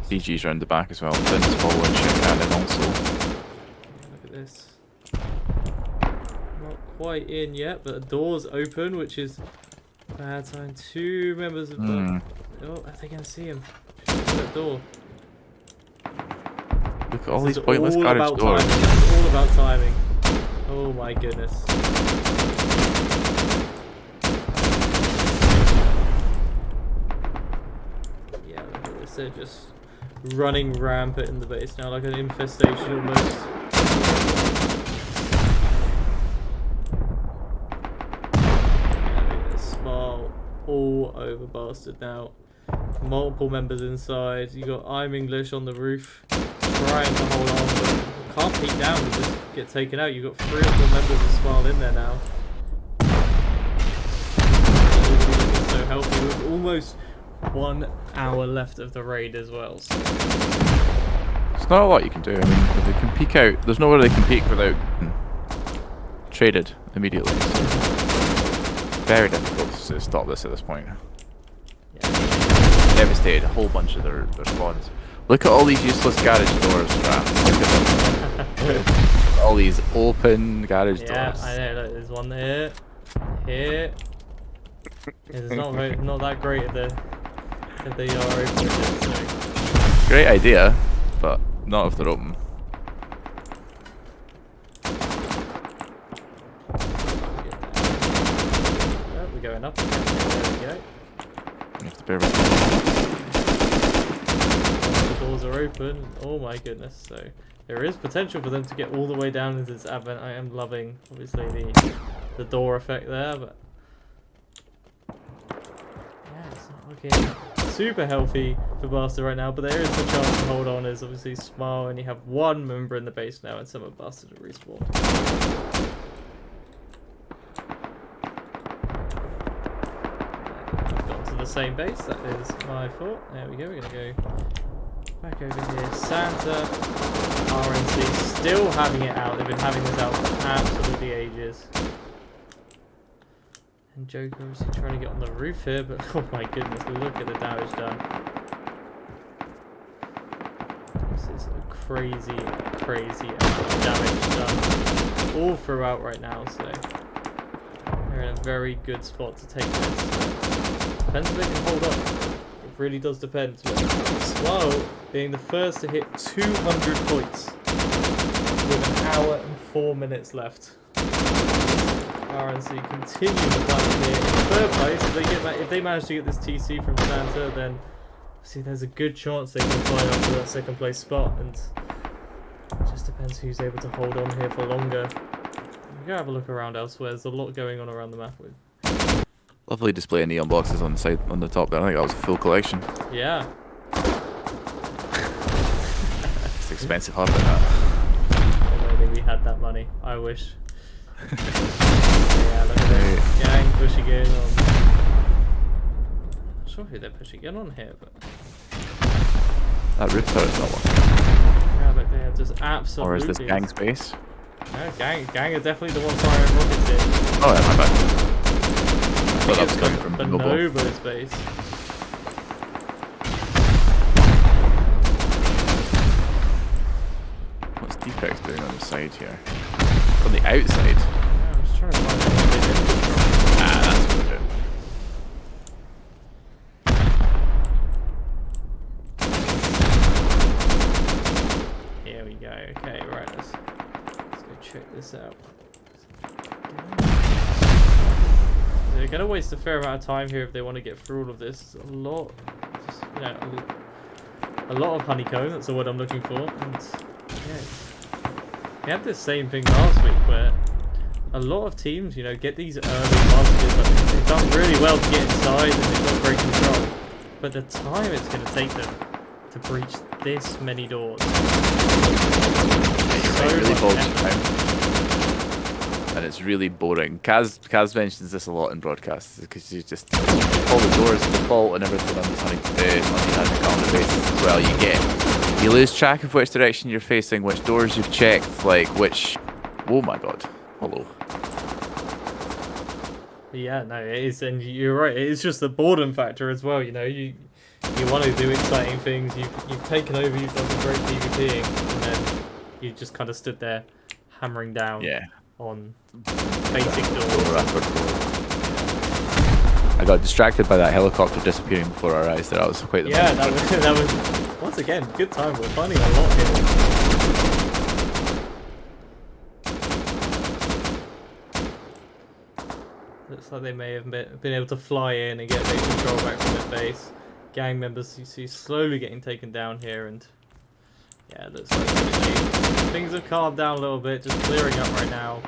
BG's around the back as well. Finn's following shit cannon also. Look at this. Not quite in yet, but the door's open, which is bad time. Two members of the... Oh, are they going to see him? That door. Look at all these pointless garage doors. It's all about timing. Oh my goodness. Yeah, look at this. They're just running rampant in the base now, like an infestation almost. Smile all over Bastard now. Multiple members inside. You got I'm English on the roof, trying to hold on, but can't peek down and just get taken out. You've got 3 or 4 members of Smile in there now. So healthy with almost 1 hour left of the raid as well. So. There's not a lot you can do. I mean, if they can peek out, there's nowhere they can peek without traded immediately. So. Very difficult to stop this at this point. Devastated a whole bunch of their spawns. Look at all these useless garage doors, Raph. Look at them. All these open garage doors. Yeah, I know. Look, there's one here. Here. It's not that great if they are open. So. Great idea, but not if they're open. up again. There we go. You have to bear with me. The doors are open. Oh my goodness. So there is potential for them to get all the way down into this advent. I am loving, obviously, the door effect there, but yeah, it's not looking super healthy for Bastard right now, but there is a chance to hold on as obviously Smile and you have one member in the base now and some of Bastard have respawned. I've gone to the same base, that is my fault. There we go, we're going to go back over here. Santa, RNC still having it out, they've been having this out for absolutely ages. And Joker obviously trying to get on the roof here, but oh my goodness, look at the damage done. This is a crazy amount of damage done all throughout right now, so they're in a very good spot to take this. Depends if they can hold on. It really does depend. Slow being the first to hit 200 points with 1 hour and 4 minutes left. RNC continue to climb here in third place. If they manage to get this TC from Santa, then see there's a good chance they can climb up to that second place spot, and it just depends who's able to hold on here for longer. We go have a look around elsewhere. There's a lot going on around the map with. Lovely display of neon boxes on the side, on the top there. I think that was a full collection. Yeah. It's expensive hardware, that. If only we had that money. I wish. Yeah, look at this gang pushing in on. Not sure who they're pushing in on here, but That roof turret's not one. yeah, look, they have just absolutely. Or is this gang space? No, gang are definitely the ones firing rockets in. Oh yeah, my bad. I thought that was coming from Bonobo's base. What's Deepex doing on the side here? On the outside? Yeah, I'm just trying to find out where they did it from. Ah, that's what they're doing. Here we go. Okay, right. Let's go check this out. They're gonna waste a fair amount of time here if they want to get through all of this. It's a lot, just, you know, a lot of honeycomb. That's the word I'm looking for. And yeah, we had this same thing last week where a lot of teams, you know, get these early advantages. Like, they've done really well to get inside and they've got great control. But the time it's going to take them to breach this many doors. So Really much bold effort. time. And it's really boring. Kaz mentions this a lot in broadcasts because you just all the doors default and everything on these honey bases as well. You lose track of which direction you're facing, which doors you've checked, like which. Oh my god! Hello. Yeah, no, it is, and you're right. It's just the boredom factor as well. You know, you want to do exciting things. You've taken over. You've done some great PvPing, and then you just kind of stood there hammering down. Yeah. On basic doors. I got distracted by that helicopter disappearing before our eyes there. That was quite the moment. that was once again good time. We're finding a lot here. Looks like they may have been able to fly in and get their control back from their base. Gang members you see slowly getting taken down here, and yeah, it looks like things have calmed down a little bit, just clearing up right now.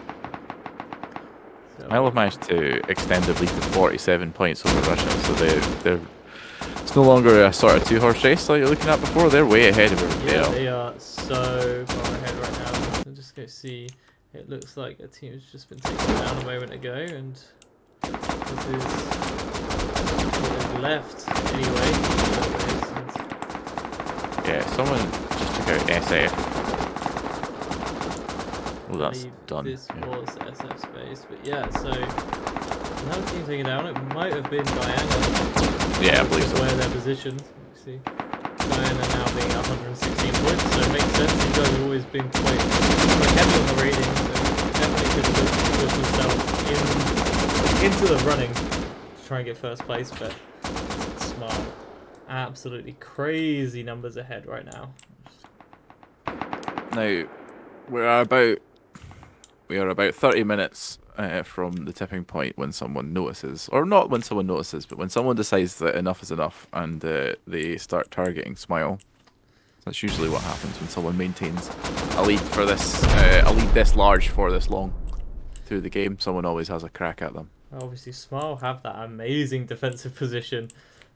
So, I'll have managed to extend the lead to 47 points over Russia, so they're it's no longer a sort of two-horse race like you're looking at before. They're way ahead of everybody else. They are so far ahead right now. So just go see. It looks like a team has just been taken down a moment ago, and this is what is left anyway. Yeah, someone just took out SF. Oh, that's done. This Yeah. was SF space, but yeah, so another team taken down. It might have been Diana. Yeah, I believe so. Where they're positioned. You see, Diana now being 116 points, so it makes sense. These guys have always been quite heavy on the rating, so definitely could push themselves into the running to try and get first place, but smart. Absolutely crazy numbers ahead right now. Now we are about 30 minutes from the tipping point when someone notices, or not when someone notices, but when someone decides that enough is enough and they start targeting Smile. That's usually what happens when someone maintains a lead for this, a lead this large for this long through the game. Someone always has a crack at them. Obviously, Smile have that amazing defensive position,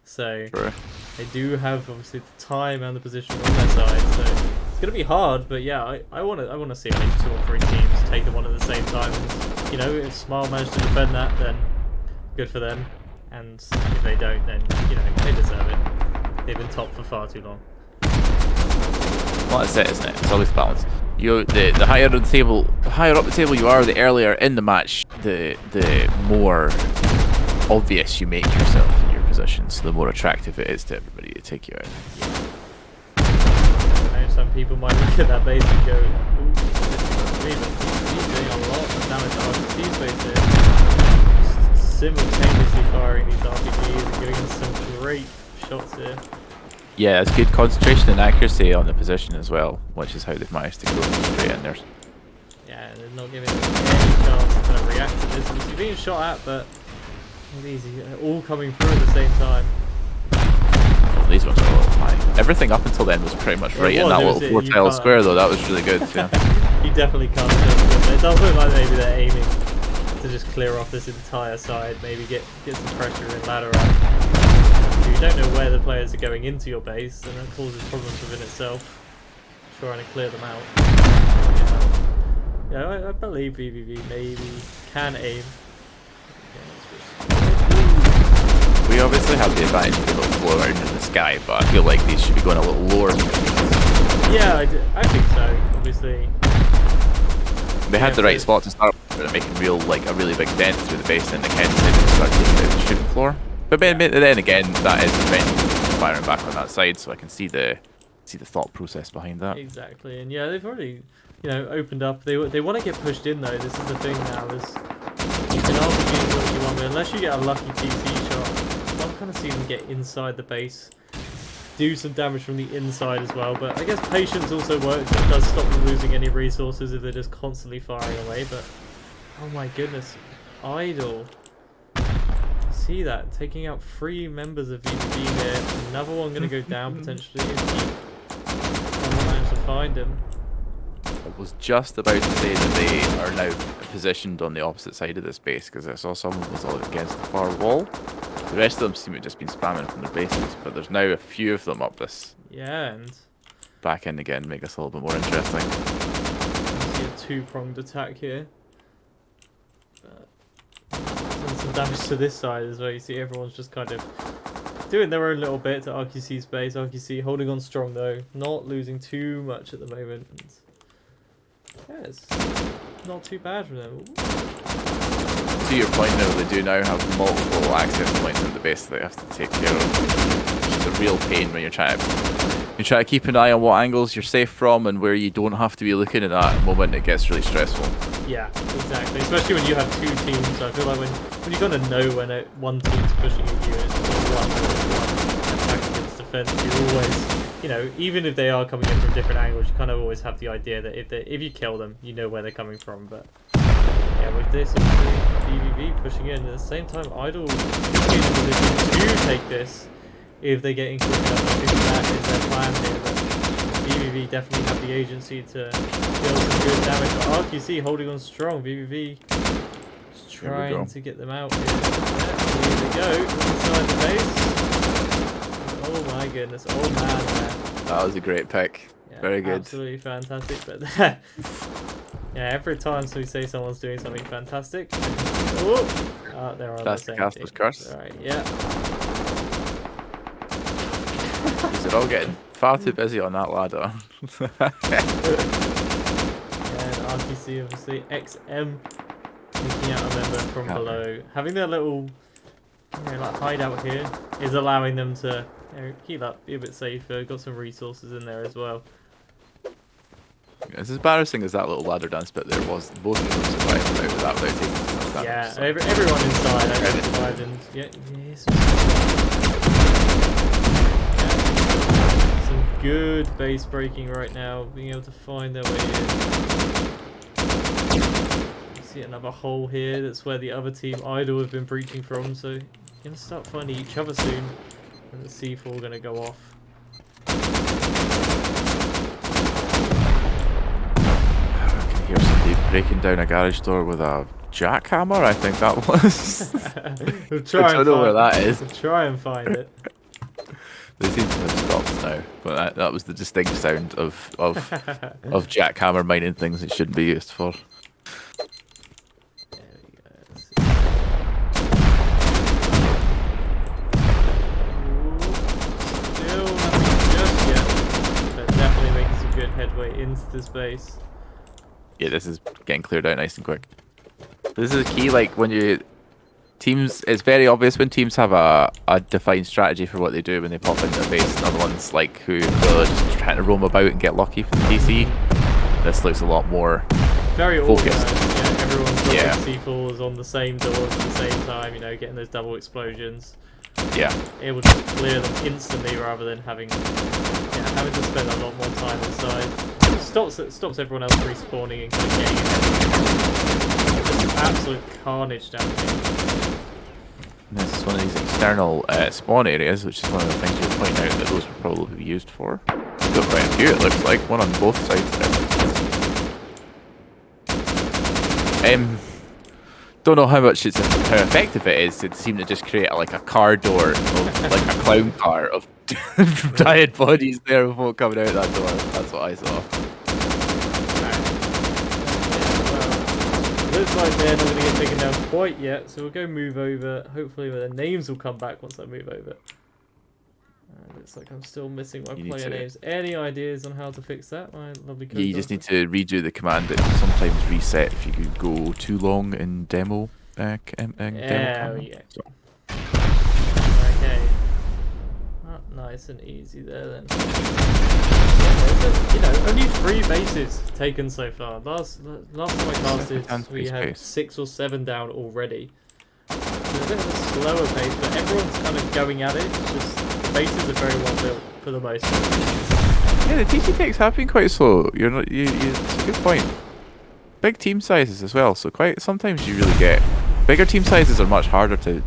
so Sure. they do have obviously the time and the position on their side. So it's gonna be hard, but yeah, I want to see at least 2 or 3 teams take them on at the same time. And, you know, if Smile manage to defend that, then good for them. And if they don't, then you know they deserve it. They've been top for far too long. Well, that's it, isn't it? It's always balance. The higher on the table, the higher up the table you are, the earlier in the match, the more obvious you make yourself in your positions, the more attractive it is to everybody to take you out. I know some people might look at that base and go, "Ooh, he's doing a lot of damage to RPG's base here." Just simultaneously firing these RPGs and giving us some great shots here. Yeah, it's good concentration and accuracy on the position as well, which is how they've managed to go straight in there. Yeah, they're not giving them any chance to kind of react to this. Obviously being shot at, but these are all coming through at the same time. Well, these ones are a little high. Everything up until then was pretty much right in that little 4-tile square, though. That was really good. Yeah. You definitely can't just do it. It does look like maybe they're aiming to just clear off this entire side, maybe get some pressure in ladder up. If you don't know where the players are going into your base, then that causes problems within itself. Trying to clear them out. Yeah, I believe VVV maybe can aim. We obviously have the advantage of being able to flow around in the sky, but I feel like these should be going a little lower. Yeah, I think so. Obviously, they had the right spot to start with, but making a really big dent through the base, and they can start taking out the shooting floor. But then again, that is eventually firing back on that side, so I can see the thought process behind that. Exactly, and yeah, they've already, you know, opened up. They want to get pushed in though. This is the thing now. Is you can RPG what you want, but unless you get a lucky TC shot, I'm kind of seeing them get inside the base, do some damage from the inside as well. But I guess patience also works. It does stop them losing any resources if they're just constantly firing away. But oh my goodness, Idle. See that, taking out 3 members of VVV here. Another one going to go down potentially if someone managed to find him. I was just about to say that they are now positioned on the opposite side of this base, because I saw someone was all against the far wall. The rest of them seem to have just been spamming from their bases, but there's now a few of them up this. Yeah, and back in again, make us a little bit more interesting. you see a 2-pronged attack here. And some damage to this side as well. You see everyone's just kind of doing their own little bit to RQC's base. RQC holding on strong though, not losing too much at the moment. And yeah, it's not too bad for them. To your point though, they do now have multiple access points in the base that they have to take care of, which is a real pain when you're trying to keep an eye on what angles you're safe from and where you don't have to be looking at that moment. It gets really stressful. Yeah, exactly. Especially when you have 2 teams. I feel like when you kind of know when one team's pushing at you and it's one attack against defense, you always, you know, even if they are coming in from different angles, you kind of always have the idea that if you kill them, you know where they're coming from. But yeah, with this, BVV pushing in at the same time, Idle is in a position to take this if they get in quick enough. I think that is their plan here. But BVV definitely have the agency to deal some good damage. But RQC holding on strong. BVV just trying to get them out here. Yeah, here they go. Inside the base. Oh my goodness. Oh man there. That was a great pick. Yeah, very good. Absolutely fantastic. But yeah, every time we say someone's doing something fantastic. Oh, they're on that's the same caster's team. curse. Alright, yeah. They're all getting far too busy on that ladder. Yeah, and RTC obviously XM taking out a member from below. Having their little like hideout here is allowing them to heal up, be a bit safer. Got some resources in there as well. As embarrassing as that little ladder dance bit there was, both of them survived without taking too much damage. Yeah, So. everyone inside actually survived, and yeah, yes. Some good base breaking right now, being able to find their way in. See another hole here. That's where the other team Idle have been breaching from. So you're gonna start finding each other soon. And the C4 gonna go off. I can hear somebody breaking down a garage door with a jackhammer. I think that was. We'll try I don't know where that is. We'll try and find it. They seem to have stopped now, but that was the distinct sound of jackhammer mining things it shouldn't be used for. There we go. Let's see. Still nothing just yet, but definitely making some good headway into this base. Yeah, this is getting cleared out nice and quick. This is key, like when you teams, it's very obvious when teams have a defined strategy for what they do when they pop into the base, and other ones like who are just trying to roam about and get lucky for the TC. This looks a lot more very focused. Organized. Yeah, everyone's got Yeah. C4s on the same doors at the same time, you know, getting those double explosions. Yeah. Able to clear them instantly rather than having to spend a lot more time inside. It stops everyone else respawning and kind of getting in. Just absolute carnage down here. This is one of these external spawn areas, which is one of the things you'll point out that those would probably be used for. Got quite a few, it looks like, one on both sides there. Don't know how much how effective it is to seem to just create like a car door of like a clown car of dying bodies there before coming out that door. That's what I saw. Looks like they're not going to get taken down quite yet, so we'll go move over. Hopefully their names will come back once I move over. Looks like I'm still missing my player names. Any ideas on how to fix that, my lovely Yeah, you just need to redo the command. It sometimes reset if you could go too long in demo. Demo yeah. so. Okay. Oh, nice and easy there then. You know, only 3 bases taken so far. Last time I casted, we had 6 or 7 down already. So a bit of a slower pace, but everyone's kind of going at it. It's just the bases are very well built for the most part. Yeah, the TC takes have been quite slow. You're not. It's a good point. Big team sizes as well. So sometimes you really get bigger team sizes are much harder to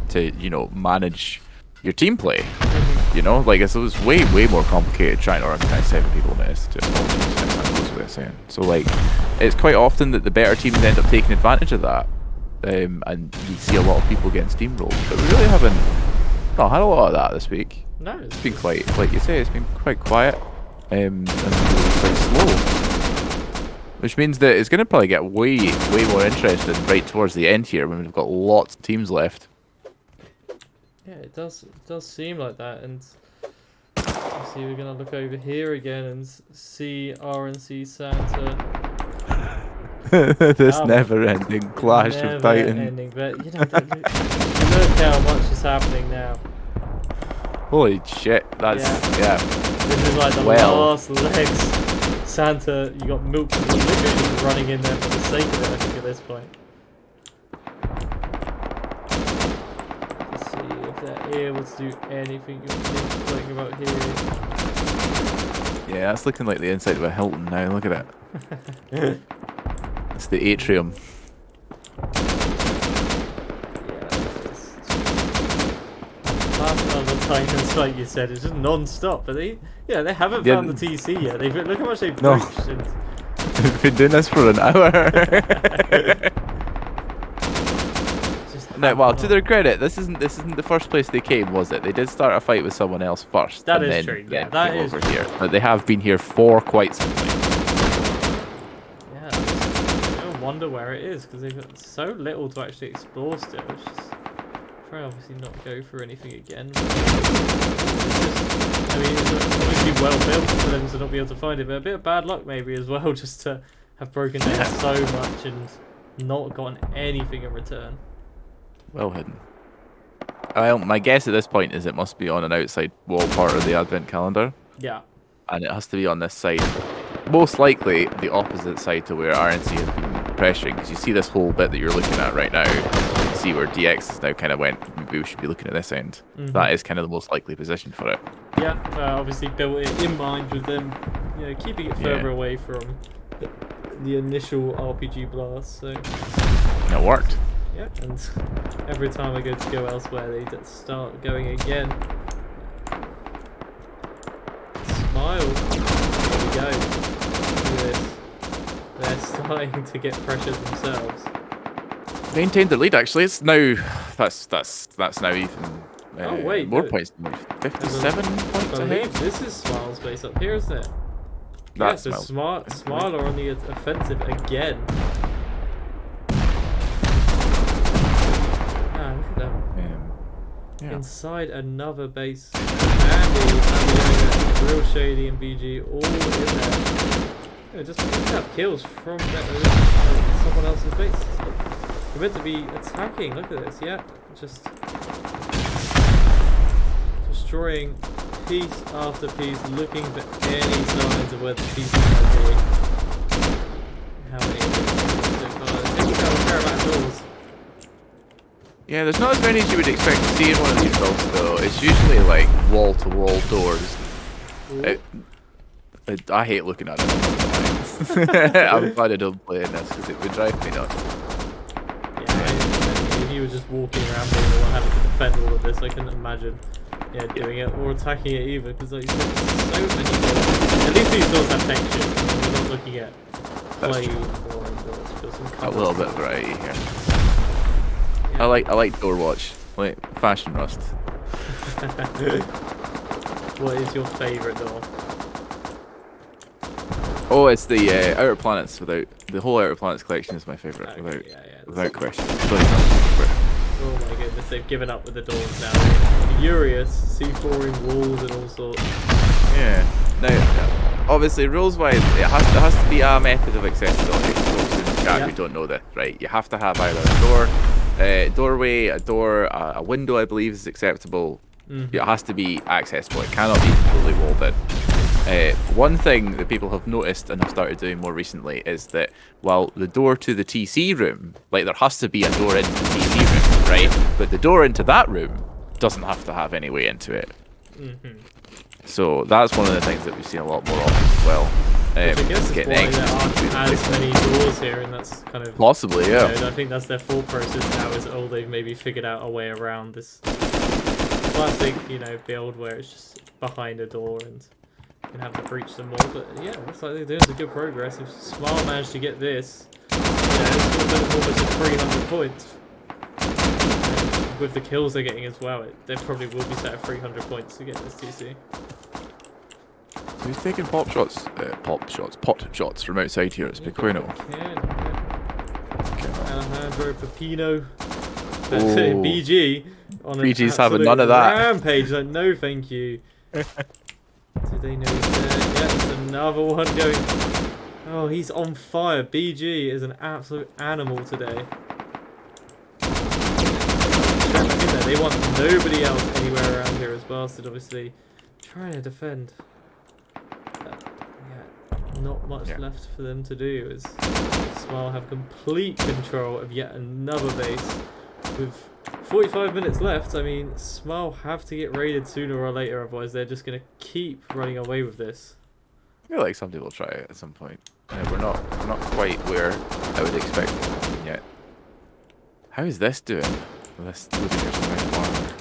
manage your team play. You know, like it was way more complicated trying to organize 7 people in this to a small team size. That goes without saying. So like, it's quite often that the better teams end up taking advantage of that, and you see a lot of people getting steamrolled. But we really haven't not had a lot of that this week. No, it's been quite, like you say, it's been quite quiet, and quite slow. Which means that it's going to probably get way more interesting right towards the end here when we've got lots of teams left. Yeah, it does seem like that, and see we're gonna look over here again and see RNC Santa. This never-ending clash of Titan. Ending, but you know, look how much is happening now. Holy shit! That's yeah. This is like the last legs. Santa, you got milk and literally just running in there for the sake of it. I think at this point. Able to do anything you're thinking about here. Yeah, that's looking like the inside of a Hilton now. Look at it. It's the atrium. Last one of the Titans, like you said, it's just non-stop. But they haven't found the TC yet. Look how much they've pushed. And... They've been doing this for an hour. No, well, to their credit, this isn't the first place they came, was it? They did start a fight with someone else first. That is true. Yeah, that is over here. But they have been here for quite some time. Yeah, I don't wonder where it is because they've got so little to actually explore still. It's just try obviously not go through anything again. It's obviously well built for them to not be able to find it, but a bit of bad luck maybe as well, just to have broken down so much and not gotten anything in return. Well hidden. Well, my guess at this point is it must be on an outside wall part of the advent calendar. Yeah. And it has to be on this side. Most likely the opposite side to where RNC has been pressuring, because you see this whole bit that you're looking at right now. You can see where DX has now kind of went, maybe we should be looking at this end. That is kind of the most likely position for it. Yeah, obviously built it in mind with them, keeping it further away from the initial RPG blast. So And it worked. yeah, and every time I go elsewhere, they just start going again. Smile. There we go. Look at this. They're starting to get pressure themselves. Maintained the lead actually. It's now that's now even Oh wait, more no. points. 57 points I ahead. believe this is Smile's base up here, isn't it? That so smells. Smile are on the offensive again. Ah, look at them. Yeah. Inside another base. Andy, Real Shady and BG all in there. Yeah, just picking up kills from someone else's base. We're meant to be attacking. Look at this. Yeah, just destroying piece after piece, looking for any signs of where the pieces might be. How many of these so far? I think we've got a fair amount of doors. Yeah, there's not as many as you would expect to see in one of these builds though. It's usually like wall-to-wall doors. I hate looking at it. I'm glad I don't play in this because it would drive me nuts. Yeah, if you were just walking around being the one having to defend all of this, I couldn't imagine doing it or attacking it either, because like you said, there's so many doors. At least these doors have texture. We're not looking at plain boring doors. Got some A little bit of variety here. Yeah. I like door watch, like fashion rust. What is your favourite door? Oh, it's the Outer Planets. Without the whole Outer Planets collection is my favourite. Okay, Without question. Oh my goodness, they've given up with the doors now. Furious, C4ing walls and all sorts. Yeah. Now, obviously, rules-wise, it has to be a method of accessibility. For those in the chat who don't know this, right? You have to have either a door, doorway, a door, a window. I believe is acceptable. It has to be accessible. It cannot be totally walled in. One thing that people have noticed and have started doing more recently is that while the door to the TC room, like there has to be a door into the TC room, right? But the door into that room doesn't have to have any way into it. So that's one of the things that we've seen a lot more often as well. Which I guess is why there aren't as many doors here, and that's kind of... Possibly, yeah. I think that's their thought process now, is, oh, they've maybe figured out a way around this classic, build where it's just behind a door and you can have to breach them all. But yeah, looks like they're doing some good progress. If Smile managed to get this, it's almost 300 points. And with the kills they're getting as well, they probably will be set at 300 points to get this TC. Who's taking pot shots from outside here? It's Pequeno. Alejandro Pepino. Oh. BG on an BG's having absolute none of that. rampage. Like, no, thank you. Do they know he's there? Yeah, there's another one going. Oh, he's on fire. BG is an absolute animal today. They want nobody else anywhere around here as Bastard, obviously. Trying to defend. Not much left for them to do, as Smile have complete control of yet another base. With 45 minutes left, I mean, Smile have to get raided sooner or later, otherwise they're just going to keep running away with this. I feel like somebody will try it at some point. We're not quite where I would expect it to happen yet. How is this doing? This Ludicrous amount of armor.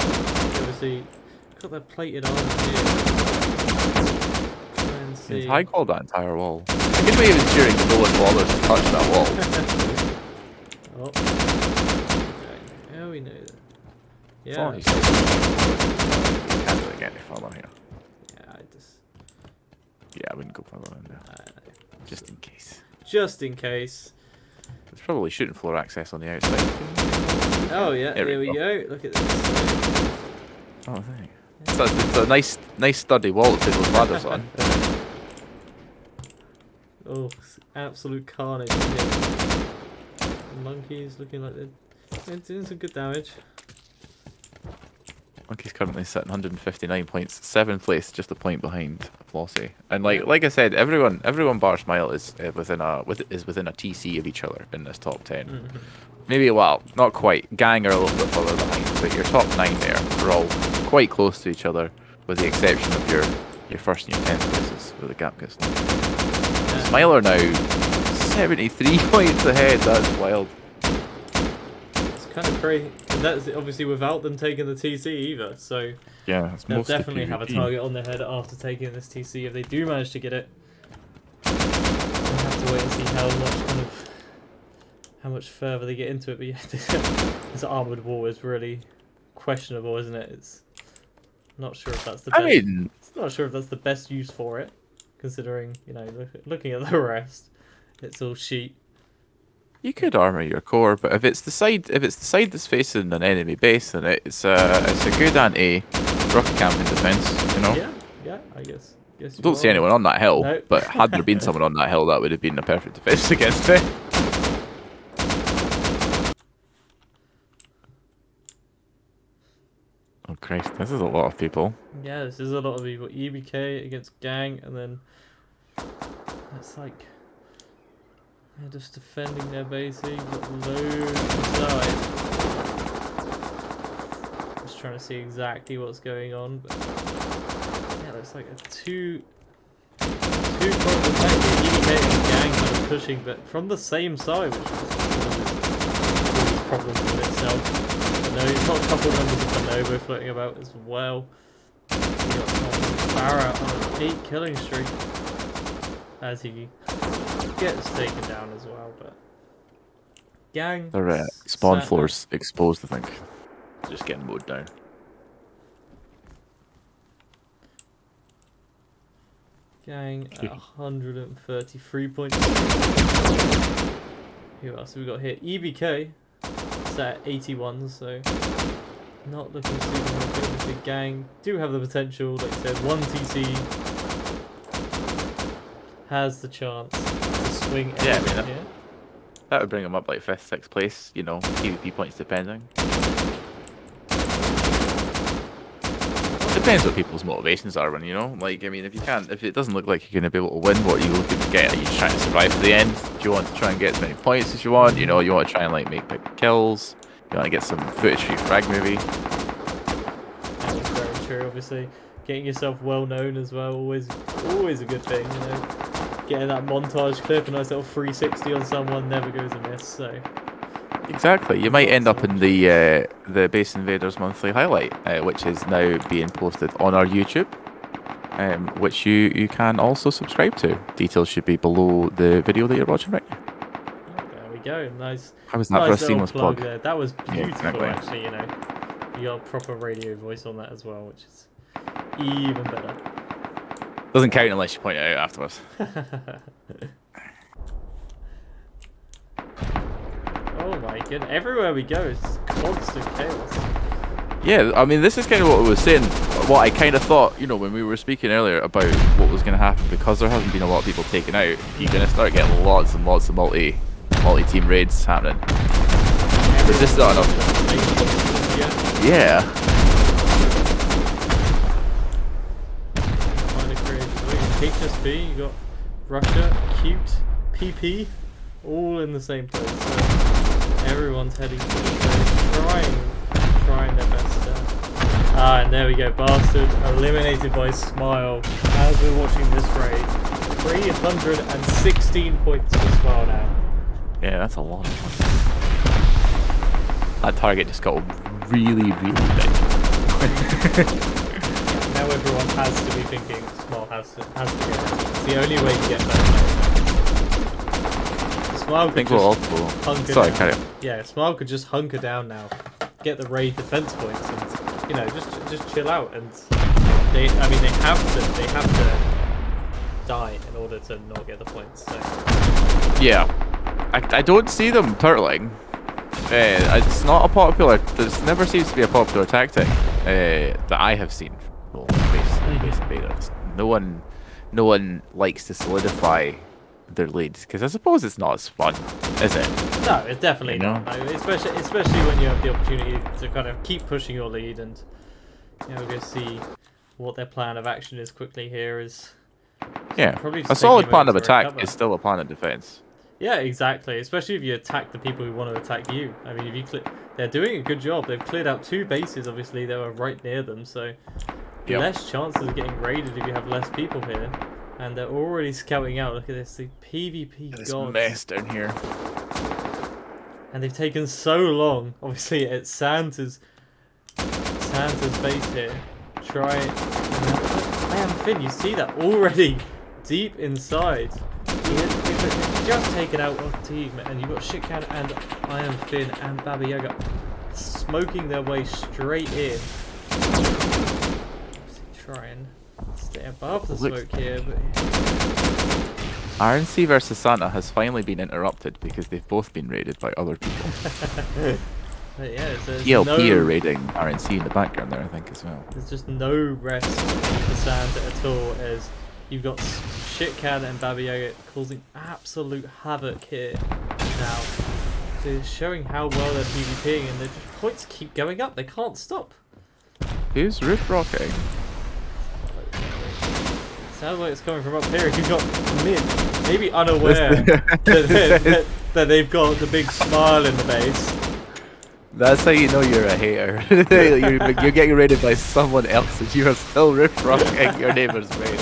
Obviously, got their plated armor here. It's high qual that entire wall. I could be even cheering no one bothers to touch that wall. Oh. Okay. Yeah, we know that. Yeah. Can't really get any further here. Yeah, I wouldn't go further in there. Just in case. Just in case. There's probably shooting floor access on the outside. Oh yeah, there we go. Look at this. Oh, thank you. So it's a nice sturdy wall to put those ladders on. Oh, absolute carnage in here. Monkeys looking like they're doing some good damage. Monkey's currently sitting 159 points, 7th place, just a point behind Flossie. And like I said, everyone bar Smile is within a TC of each other in this top 10. Maybe not quite. Gang are a little bit further behind, but your top 9 there are all quite close to each other, with the exception of your first and your 10th places, where the gap gets. Smile are now 73 points ahead. That's wild. It's kind of crazy. And that's obviously without them taking the TC either. So Yeah, it's they'll mostly definitely have a PvP. target on their head after taking this TC if they do manage to get it. We'll have to wait and see how much further they get into it. But yeah, this armored wall is really questionable, isn't it? It's not sure if that's the best. I mean, It's not sure if that's the best use for it, considering looking at the rest, it's all sheet. you could armor your core, but if it's the side that's facing an enemy base, then it's a good anti-rock camping defense. You know. Yeah, I guess. I don't see anyone on that hill, No. but had there been someone on that hill, that would have been a perfect defense against it. Oh Christ, this is a lot of people. Yeah, this is a lot of people. EBK against Gang, and then it's like they're just defending their base here. You've got loads inside. Just trying to see exactly what's going on, but yeah, looks like a two problem attack here. EBK and Gang kind of pushing, but from the same side, which causes problems in itself. No, he's got a couple of members of the Novo floating about as well. He got Barra on an 8 killing streak as he gets taken down as well. But Gang, Their spawn floor's exposed, I think. Just getting mowed down. Gang at 133 points. Who else have we got here? EBK. At 81, so not looking super good. The Gang do have the potential, like I said, one TC has the chance to swing. Yeah, I mean, that would bring them up like 5th, 6th place, you know, PvP points depending. Depends what people's motivations are when, you know, like, I mean, if it doesn't look like you're going to be able to win, what are you looking to get? Are you trying to survive to the end? Do you want to try and get as many points as you want? You know, you want to try and, like, make big kills? You want to get some footage for your frag movie? That's very true, obviously. Getting yourself well known as well, always a good thing, you know. Getting that montage clip, a nice little 360 on someone never goes amiss, so... Exactly. You might end up in the Base Invaders monthly highlight, which is now being posted on our YouTube, which you can also subscribe to. Details should be below the video that you're watching right now. There we go. Nice. How was that nice for a seamless plug? there. That was beautiful, Yeah, exactly. actually. You know, you got a proper radio voice on that as well, which is even better. Doesn't count unless you point it out afterwards. Oh my goodness, everywhere we go it's constant chaos. Yeah, I mean, this is kind of what I was saying, what I kind of thought, you know, when we were speaking earlier about what was going to happen, because there hasn't been a lot of people taken out, you're going to start getting lots and lots of multi-team raids happening. There's just not enough. Yeah. Find a creative way. HSB, you got Russia, Cute, PP, all in the same place. So everyone's heading to the place, trying their best. And there we go, Bastard eliminated by Smile as we're watching this raid. 316 points for Smile now. Yeah, that's a lot of points. That target just got really, really big. Now everyone has to be thinking Smile has to get it. It's the only way to get that. Smile could just hunker Sorry, down. carry on. Yeah, Smile could just hunker down now, get the raid defense points, and you know just chill out. And they have to die in order to not get the points. So. Yeah, I don't see them turtling. It's not a popular. This never seems to be a popular tactic that I have seen. Well, base invaders. No one likes to solidify their leads, because I suppose it's not as fun, is it? No, it's definitely not. I mean, especially when you have the opportunity to kind of keep pushing your lead, and we'll go see what their plan of action is quickly here. A solid plan of attack is still a plan of defense. Yeah, exactly. Especially if you attack the people who want to attack you. I mean, if you they're doing a good job. They've cleared out 2 bases. Obviously, they were right near them, so less chances of getting raided if you have less people here. And they're already scouting out. Look at this, the PvP This gods. mess down here. And they've taken so long. Obviously, it's Santa's base here. Try it. Man, Finn, you see that already deep inside. He's just taken out a team, and you've got Shitcan and Iron Finn and Baba Yaga smoking their way straight in. Try and stay above the smoke here, but RNC versus Santa has finally been interrupted because they've both been raided by other people. but yeah, there's ELP no, are raiding RNC in the background there, I think, as well. there's just no rest for Santa at all, as you've got Shitcan and Baba Yaga causing absolute havoc here now. So it's showing how well they're PvPing, and the points keep going up. They can't stop. Who's roof rocking? Sounds like it's coming from up here. You've got mid, maybe unaware that they've got the big smile in the base. That's how you know you're a hater. you're getting raided by someone else and you are still roof rocking your neighbour's raid.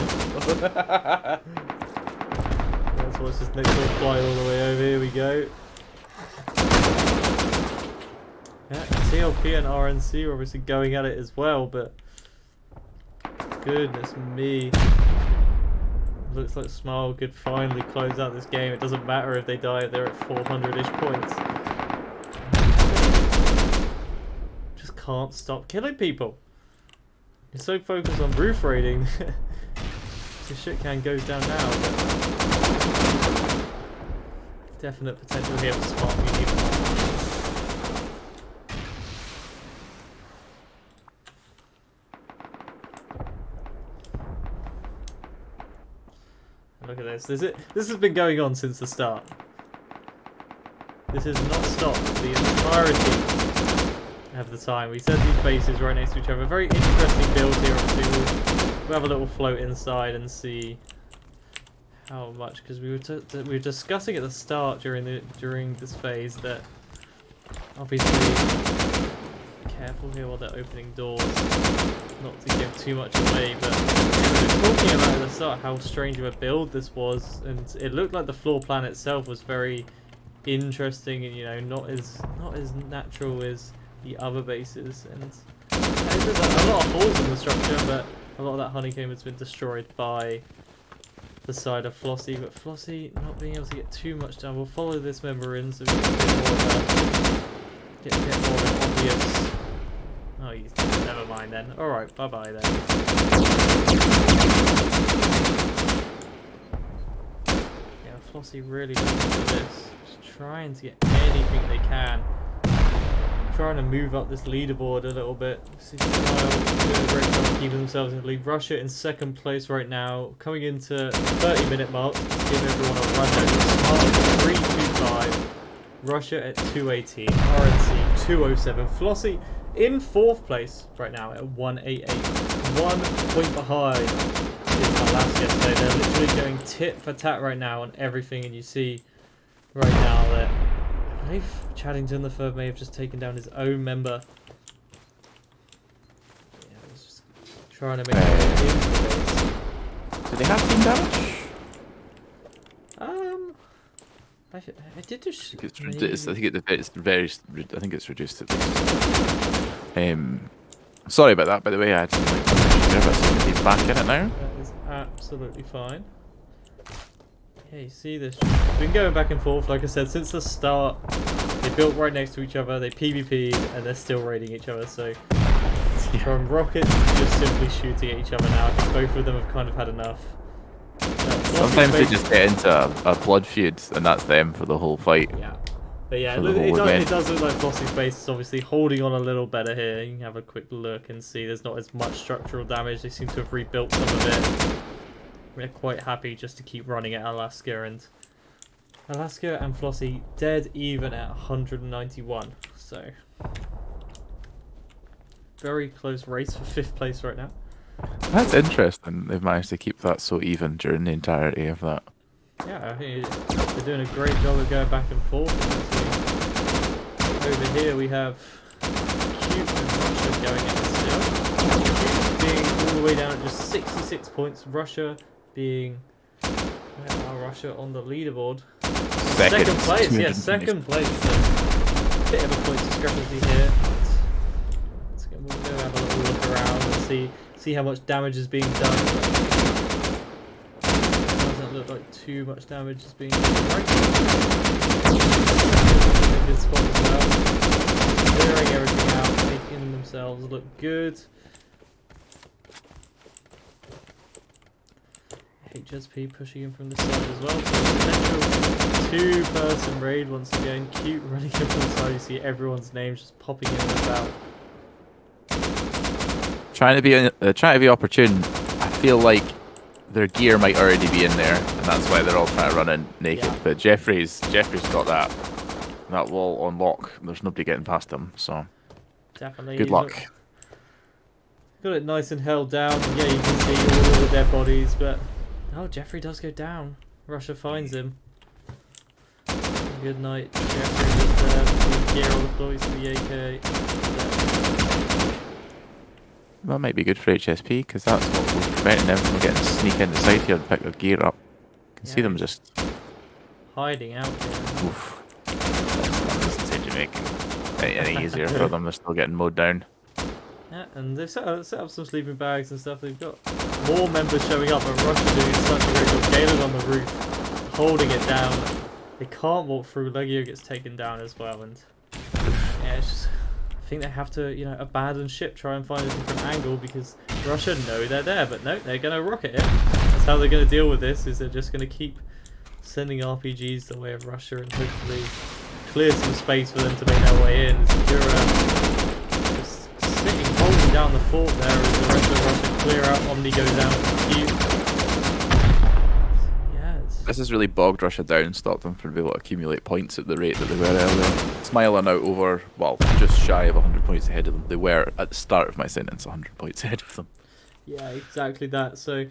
Let's watch this next one fly all the way over. Here we go. Yeah, TLP and RNC are obviously going at it as well, but goodness me. Looks like Smile could finally close out this game. It doesn't matter if they die if they're at 400-ish points. Just can't stop killing people. You're so focused on roof raiding. The Shitcan goes down now, but definite potential here for Smart Medium. Look at this. This has been going on since the start. This has not stopped the entirety of the time. We set these bases right next to each other. Very interesting build here. Obviously, we'll have a little float inside and see how much, because we were discussing at the start during this phase that obviously careful here while they're opening doors, not to give too much away, but we were talking about at the start how strange of a build this was, and it looked like the floor plan itself was very interesting and, you know, not as natural as the other bases, and there's a lot of holes in the structure, but a lot of that honeycomb has been destroyed by the side of Flossie, but Flossie not being able to get too much done. We'll follow this member in so we can get more of an obvious. Oh, he's never mind then. Alright, bye bye then. Yeah, Flossie really looking for this. Just trying to get anything they can. Trying to move up this leaderboard a little bit. See Smile doing a great job keeping themselves in the lead. Russia in second place right now, coming into 30-minute mark. Let's give everyone a rundown. Smile at 325, Russia at 218, RNC 207, Flossie in fourth place right now at 188. 1 point behind is Alaska. So they're literally going tit for tat right now on everything, and you see right now that I believe Chaddington the Third may have just taken down his own member. Yeah, I was just trying to make it into the base. Do they have team damage? I did just. I think it's reduced at least. Sorry about that, by the way. I had some nervous back in it now. That is absolutely fine. Yeah, you see this. Been going back and forth, like I said, since the start. They built right next to each other, they PvP'd, and they're still raiding each other, so from rockets to just simply shooting at each other now, I think both of them have kind of had enough. Sometimes they just get into a blood feud, and that's them for the whole fight. Yeah. But yeah, it does look like Flossie's base is obviously holding on a little better here. You can have a quick look and see there's not as much structural damage. They seem to have rebuilt some of it. We're quite happy just to keep running at Alaska, and Flossie dead even at 191. So very close race for 5th place right now. That's interesting. They've managed to keep that so even during the entirety of that. Yeah, I think they're doing a great job of going back and forth. Over here we have Cute and Russia going at it still. Cute being all the way down at just 66 points. Russia being Russia on the leaderboard. Second Place, yeah, second place. So bit of a point discrepancy here. We'll go have a little look around and see how much damage is being done. Doesn't look like too much damage is being done. Right. A good spot as well. Clearing everything out, making themselves look good. HSP pushing in from this side as well. So potential two-person raid once again. Cute running in from the side. You see everyone's names just popping in and about. Trying to be opportune. I feel like their gear might already be in there, and that's why they're all trying to run in naked. Yeah. But Jeffrey's got that wall on lock. There's nobody getting past him, so definitely good luck. Got it nice and held down. Yeah, you can see all the dead bodies, but oh, Jeffrey does go down. Russia finds him. Good night, Jeffrey. Just gear on the floor. You see the AK. That might be good for HSP, because that's what was preventing them from getting to sneak in the side here and pick their gear up. You can see them just hiding out there. Oof. That doesn't seem to make it any easier for them. They're still getting mowed down. Yeah, and they've set up some sleeping bags and stuff. They've got more members showing up, and Russia doing such a great job. Galen on the roof, holding it down. They can't walk through. Legio gets taken down as well, and yeah, it's just. I think they have to, abandon ship, try and find a different angle, because Russia know they're there, but no, they're going to rocket it. That's how they're going to deal with this, is they're just going to keep sending RPGs the way of Russia and hopefully clear some space for them to make their way in. Zura just sitting, holding down the fort there as the rest of Russia clear out. Omni goes down to Q. This has really bogged Russia down and stopped them from being able to accumulate points at the rate that they were earlier. Smiling out over, well, just shy of 100 points ahead of them. They were, at the start of my sentence, 100 points ahead of them. Yeah, exactly that. So,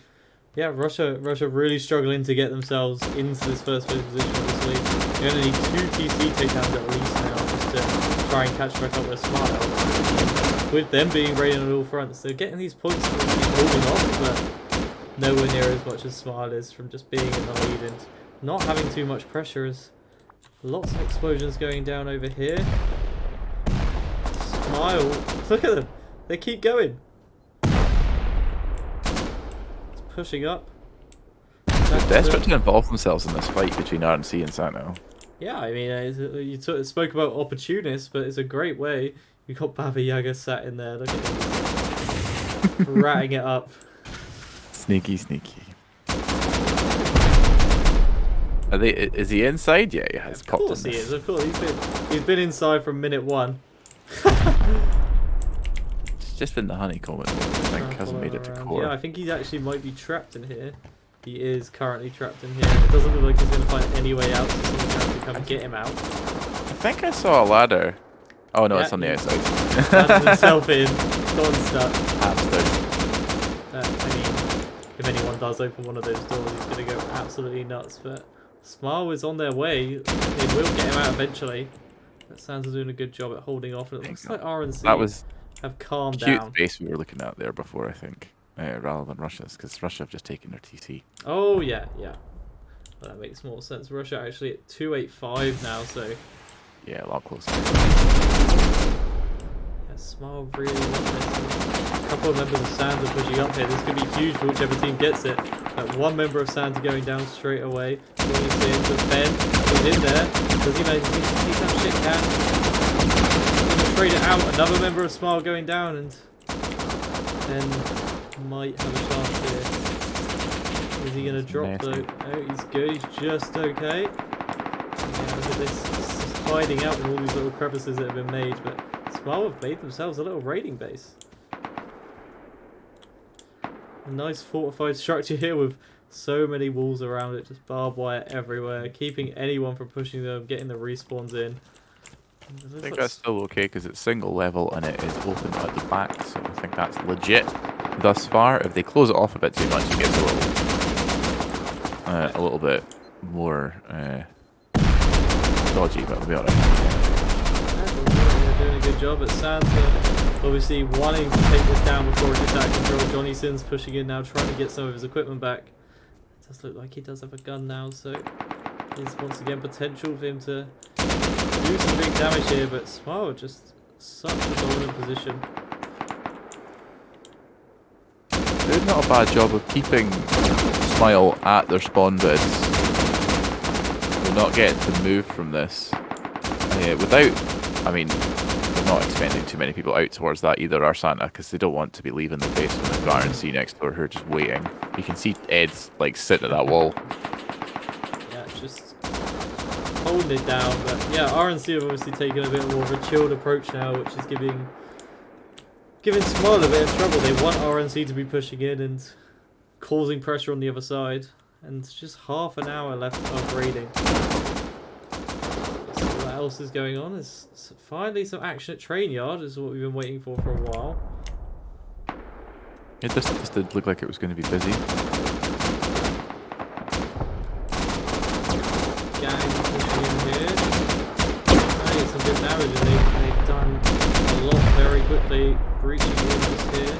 yeah, Russia really struggling to get themselves into this first place position, obviously. They're going to need 2 TC takedowns at least now, just to try and catch back up with Smile. With them being raided on all fronts, they're getting these points to keep holding off, but nowhere near as much as Smile is from just being in the lead and not having too much pressure. As lots of explosions going down over here. Smile, look at them, they keep going. It's pushing up. They're desperate to involve themselves in this fight between RNC and Sano. Yeah, I mean, you spoke about opportunists, but it's a great way. You got Baba Yaga sat in there, look at him, ratting it up. Sneaky. Is he inside? Yeah, he has popped in. Of course he is. Of course he's been inside from minute 1. It's just in the honeycomb at the moment. I think hasn't made it to core. Yeah, I think he actually might be trapped in here. He is currently trapped in here. It doesn't look like he's going to find any way out, so someone has to come get him out. I think I saw a ladder. Oh no, yeah, it's on the outside. Landed himself in, got stuck. I mean, if anyone does open one of those doors, he's going to go absolutely nuts. But Smile is on their way. They will get him out eventually. That Sans is doing a good job at holding off. And it looks like RNC have calmed down. Cute base we were looking at there before, I think, rather than Russia's, because Russia have just taken their TC. Oh yeah. Well, that makes more sense. Russia actually at 285 now, so yeah, a lot closer. Yeah, Smile really wants this. A couple of members of Sans are pushing up here. This could be huge for whichever team gets it. One member of Sans going down straight away. Johnny's in, but Ben is in there. Does he manage to take that shit down? He's going to trade it out. Another member of Smile going down, and then might have a chance here. Is he going to drop though? Oh, he's good. He's just okay. Yeah, look at this. He's just hiding out in all these little crevices that have been made, but Smile have made themselves a little raiding base. A nice fortified structure here with so many walls around it, just barbed wire everywhere, keeping anyone from pushing them, getting the respawns in. I think that's still okay because it's single level and it is open at the back, so I think that's legit thus far. If they close it off a bit too much, it gets a little bit more dodgy, but we'll be alright. They're doing a good job at Santa. Obviously wanting to take this down before it gets out of control. Johnny Sins pushing in now, trying to get some of his equipment back. does look like he does have a gun now, so there's once again potential for him to do some big damage here, but Smile just such a dominant position. Doing not a bad job of keeping Smile at their spawn beds. They're not getting to move from this. Without, I mean, they're not expending too many people out towards that either, are Santa, because they don't want to be leaving the base when they've got RNC next door who are just waiting. You can see Ed's like sitting at that wall. Yeah, just holding it down, but yeah, RNC have obviously taken a bit more of a chilled approach now, which is giving Smile a bit of trouble. They want RNC to be pushing in and causing pressure on the other side, and just half an hour left of raiding. So what else is going on? Is finally some action at Train Yard is what we've been waiting for a while. This did look like it was going to be busy. Gang pushing in here. Hey, some good damage, and they've done a lot very quickly, breaching in just here.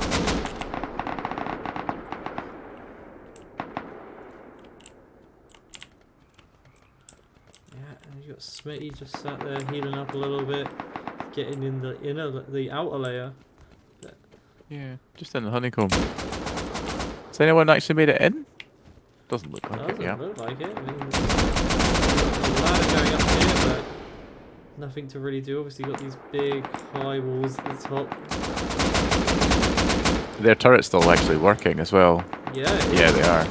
You got Smitty just sat there healing up a little bit, getting in the outer layer. But Yeah, just in the honeycomb. Has anyone actually made it in? Doesn't look like it, yeah. doesn't look like it. I mean, there's a ladder going up here, but nothing to really do. Obviously, got these big high walls at the top. Their turret's still actually working as well. Yeah. Yeah, they are.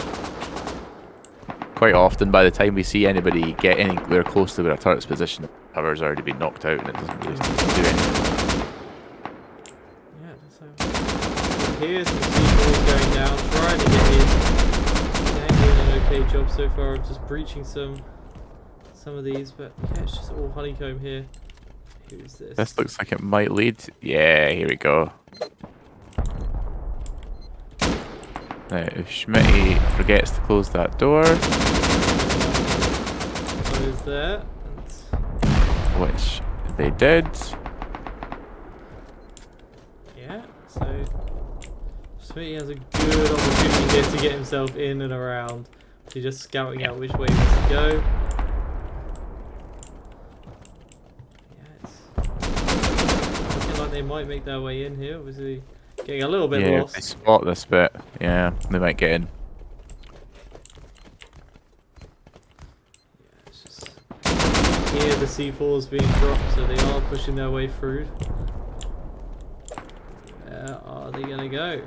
Quite often, by the time we see anybody get anywhere close to where a turret's positioned, the power's already been knocked out and it doesn't really do anything. Yeah, so here's some C4s going down, trying to get in. Yeah, doing an okay job so far of just breaching some of these, but yeah, it's just all honeycomb here. Who's this? This looks like it might lead. Yeah, here we go. Now, if Schmitty forgets to close that door, Close there. which they did. Yeah, so Smitty has a good opportunity here to get himself in and around. He's just scouting out which way he wants to go. Yeah, it's looking like they might make their way in here. Obviously, getting a little bit Yeah, if lost. they spot this bit, yeah, they might get in. It's just here the C4's being dropped, so they are pushing their way through. Where are they gonna go?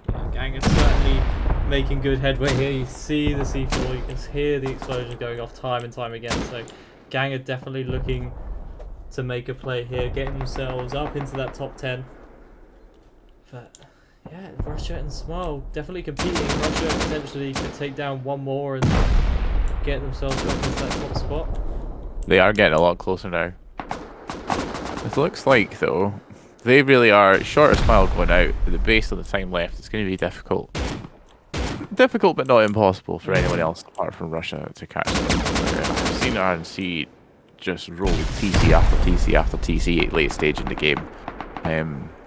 Yeah, Gang is certainly making good headway here. You see the C4, you can hear the explosion going off time and time again. So Gang are definitely looking to make a play here, getting themselves up into that top 10. But yeah, Russia and Smile definitely competing. Russia potentially could take down one more and get themselves up into that top spot. They are getting a lot closer now. It looks like, though, they really are, short of Smile going out, the base of the time left, it's going to be difficult. Difficult, but not impossible for anyone else apart from Russia to catch them. I've seen RNC just roll TC after TC after TC late stage in the game.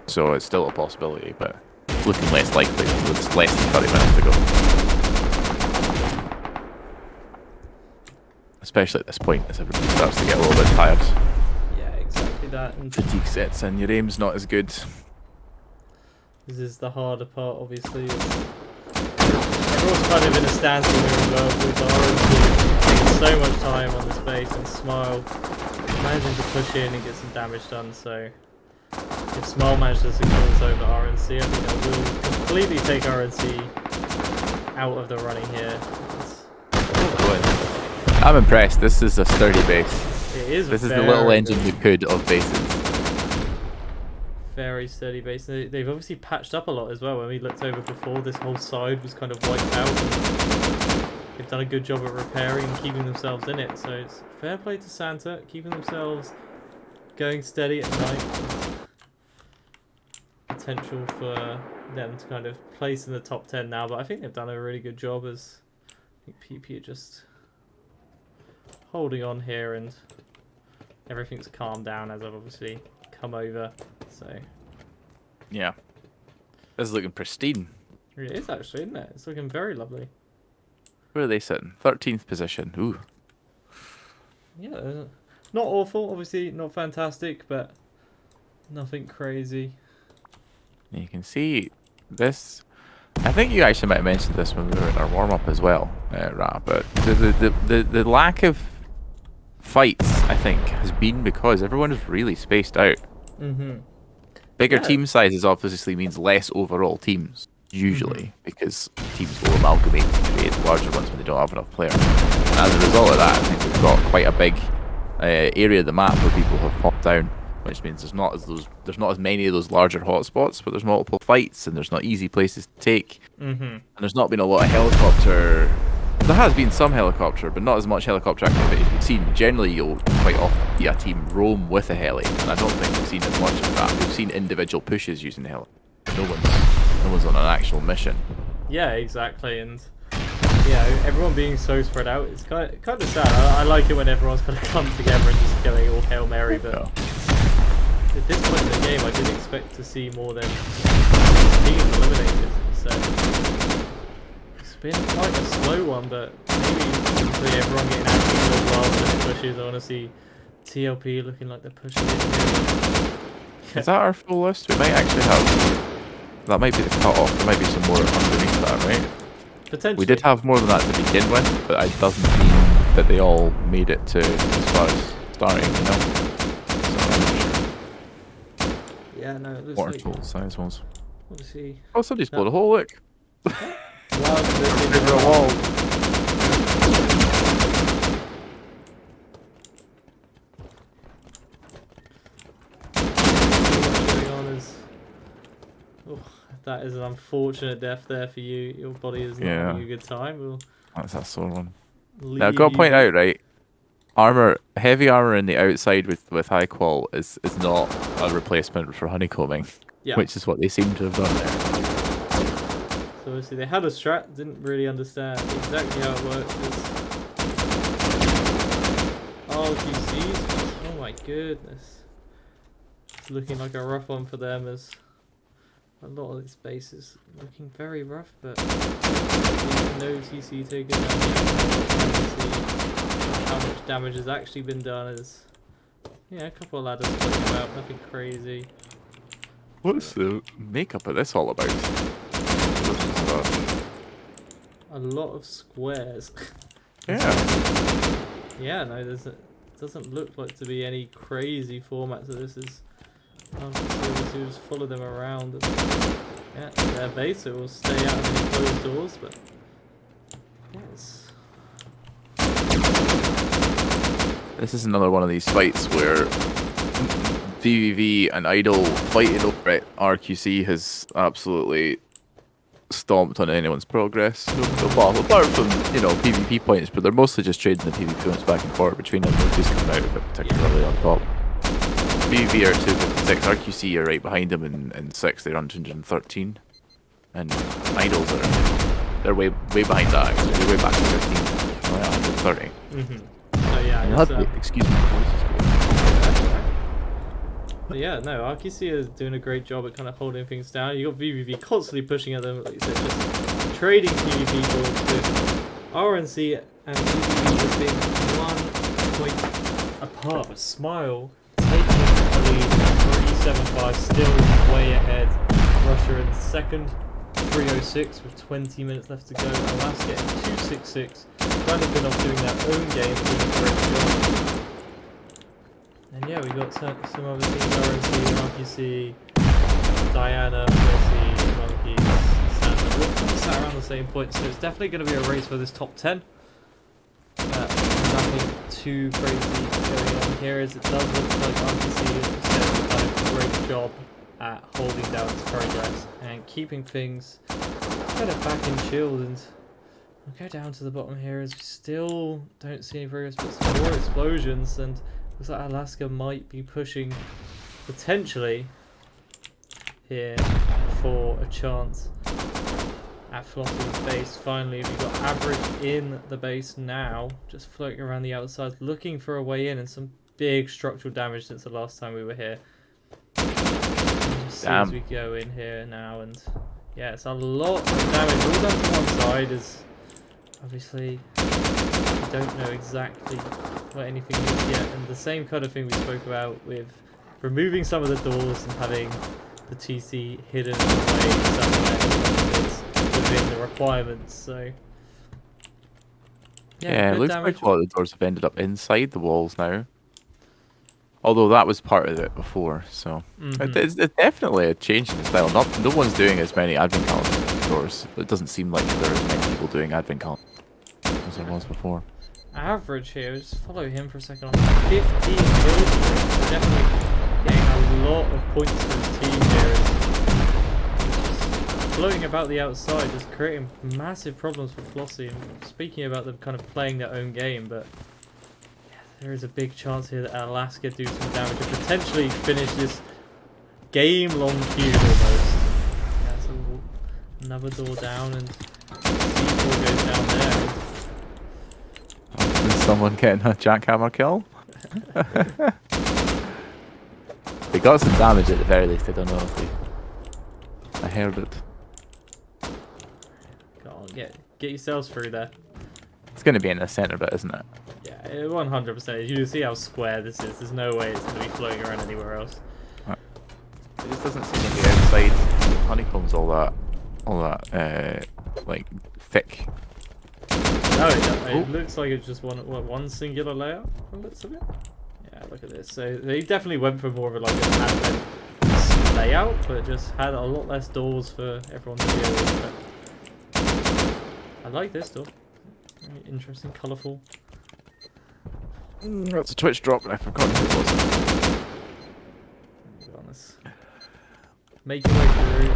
So it's still a possibility, but looking less likely with less than 30 minutes to go. Especially at this point, as everybody starts to get a little bit tired. Yeah, exactly that. And Fatigue sets in, your aim's not as good. this is the harder part, obviously. Everyone's kind of in a standstill here as well, with the RNC taking so much time on this base, and Smile managing to push in and get some damage done. So if Smile manages to secure this over RNC, I think that will completely take RNC out of the running here. I'm impressed. This is a sturdy base. It is. This is the little engine we could of bases. Very sturdy base. They've obviously patched up a lot as well. When we looked over before, this whole side was kind of wiped out. They've done a good job at repairing and keeping themselves in it. So it's fair play to Santa, keeping themselves going steady at night. Potential for them to kind of place in the top 10 now, but I think they've done a really good job as I think PP are just holding on here, and everything's calmed down as I've obviously come over. So Yeah. This is looking pristine. It is actually, isn't it? It's looking very lovely. Where are they sitting? 13th position. Ooh. Yeah, not awful, obviously not fantastic, but nothing crazy. You can see this. I think you actually might have mentioned this when we were in our warm up as well, Ra. But the lack of fights, I think, has been because everyone is really spaced out. Mm-hmm. Bigger Yeah. team sizes obviously means less overall teams, Mm-hmm. usually, because teams will amalgamate to create larger ones when they don't have enough players. And as a result of that, I think we've got quite a big area of the map where people have popped down, which means there's not as many of those larger hotspots, but there's multiple fights and there's not easy places to take. Mm-hmm. And there's not been a lot of helicopter. There has been some helicopter, but not as much helicopter activity as we've seen. Generally, you'll quite often see a team roam with a heli, and I don't think we've seen as much of that. We've seen individual pushes using the heli. No one's on an actual mission. Yeah, exactly, and yeah, everyone being so spread out, it's kind of sad. I like it when everyone's kind of come together and just going all Hail Mary, but at this point in the game, I didn't expect to see more than teams eliminated. So it's been quite a slow one, but maybe see everyone getting active rather than pushes. I want to see TLP looking like they're pushing it. Is that our full list? We might actually have. That might be the cut-off. There might be some more underneath that, right? Potentially. We did have more than that to begin with, but it doesn't mean that they all made it to as far as starting, you know? So I'm not sure. Yeah, no, it looks Water like tool size ones. obviously. Oh, somebody's No. blown a hole, look. Wow, Over a wall. What's going on is, oh, that is an unfortunate death there for you. Your body is not having a good time. We'll That's a sore one. leave Now, I've got to you point be. out, right? Heavy armor in the outside with high qual is not a replacement for honeycombing, Yeah. which is what they seem to have done there. So obviously they had a strat, didn't really understand exactly how it works. Oh, GCs. Oh my goodness. It's looking like a rough one for them as a lot of this base is looking very rough, but no TC taken down yet. How much damage has actually been done is, yeah, a couple of ladders floating about, nothing crazy. What's the makeup of this all about? A lot of squares. Yeah. Yeah, no, doesn't look like to be any crazy format, so this is obviously just follow them around and yeah, their base, it will stay out of any closed doors, but yes. This is another one of these fights where VVV and Idol fighting over it. RQC has absolutely stomped on anyone's progress. Well, apart from, PvP points, but they're mostly just trading the PvP points back and forth between them. Nobody's coming out of it particularly on top. VVV are 256, RQC are right behind them in 6, they're on 213. And Idols they're way behind that actually, they're way back to 15. Oh yeah, 130. So yeah, Excuse me. But yeah, no, RQC is doing a great job at kind of holding things down. You got VVV constantly pushing at them, like you said, just trading PvP balls with RNC and VVV just being 1 point apart. But Smile taking the lead, 375, still way ahead. Russia in second, 306 with 20 minutes left to go. Alaska in 266. Kind of been off doing their own game, doing a great job. And yeah, we got some other teams, RNC, RQC, Diana, Mercy, Monkeys, Santa. We're all sat around the same point, so it's definitely going to be a race for this top 10. Nothing too crazy going on here, as it does look like RQC has done a great job at holding down its progress and keeping things kind of back and chilled. And we'll go down to the bottom here as we still don't see any progress, but some more explosions, and looks like Alaska might be pushing potentially here for a chance at Flossy's base. Finally, we've got Average in the base now, just floating around the outside, looking for a way in, and some big structural damage since the last time we were here. see as we go in here now, and yeah, it's a lot of damage all done from one side. Is obviously we don't know exactly what anything is yet, and the same kind of thing we spoke about with removing some of the doors and having the TC hidden away somewhere within the requirements. So Yeah, it good looks damage. like a lot of the doors have ended up inside the walls now. Although that was part of it before, so it's definitely a change in style. No one's doing as many advent calendar doors. It doesn't seem like there are as many people doing advent calendar as there was before. Average here, just follow him for a second. On 15 kills, we're definitely getting a lot of points for his team here. Just floating about the outside, just creating massive problems for Flossie. And speaking about them kind of playing their own game, but there is a big chance here that Alaska do some damage and potentially finish this game-long feud almost. Yeah, so another door down, and C4 goes down there. Is someone getting a jackhammer kill? They got some damage at the very least. I don't know if they... I heard it. Go on, get yourselves through there. It's going to be in the center bit, isn't it? Yeah, 100%. You see how square this is. There's no way it's going to be floating around anywhere else. It just doesn't seem like the outside honeycomb's all that, like, thick. No, it looks like it's just one singular layout from the looks of it. Yeah, look at this. So they definitely went for more of like an advent layout, but just had a lot less doors for everyone to deal with. But I like this door. Very interesting, colourful. That's a Twitch drop, and I forgot who it was. Be honest. Make your way through.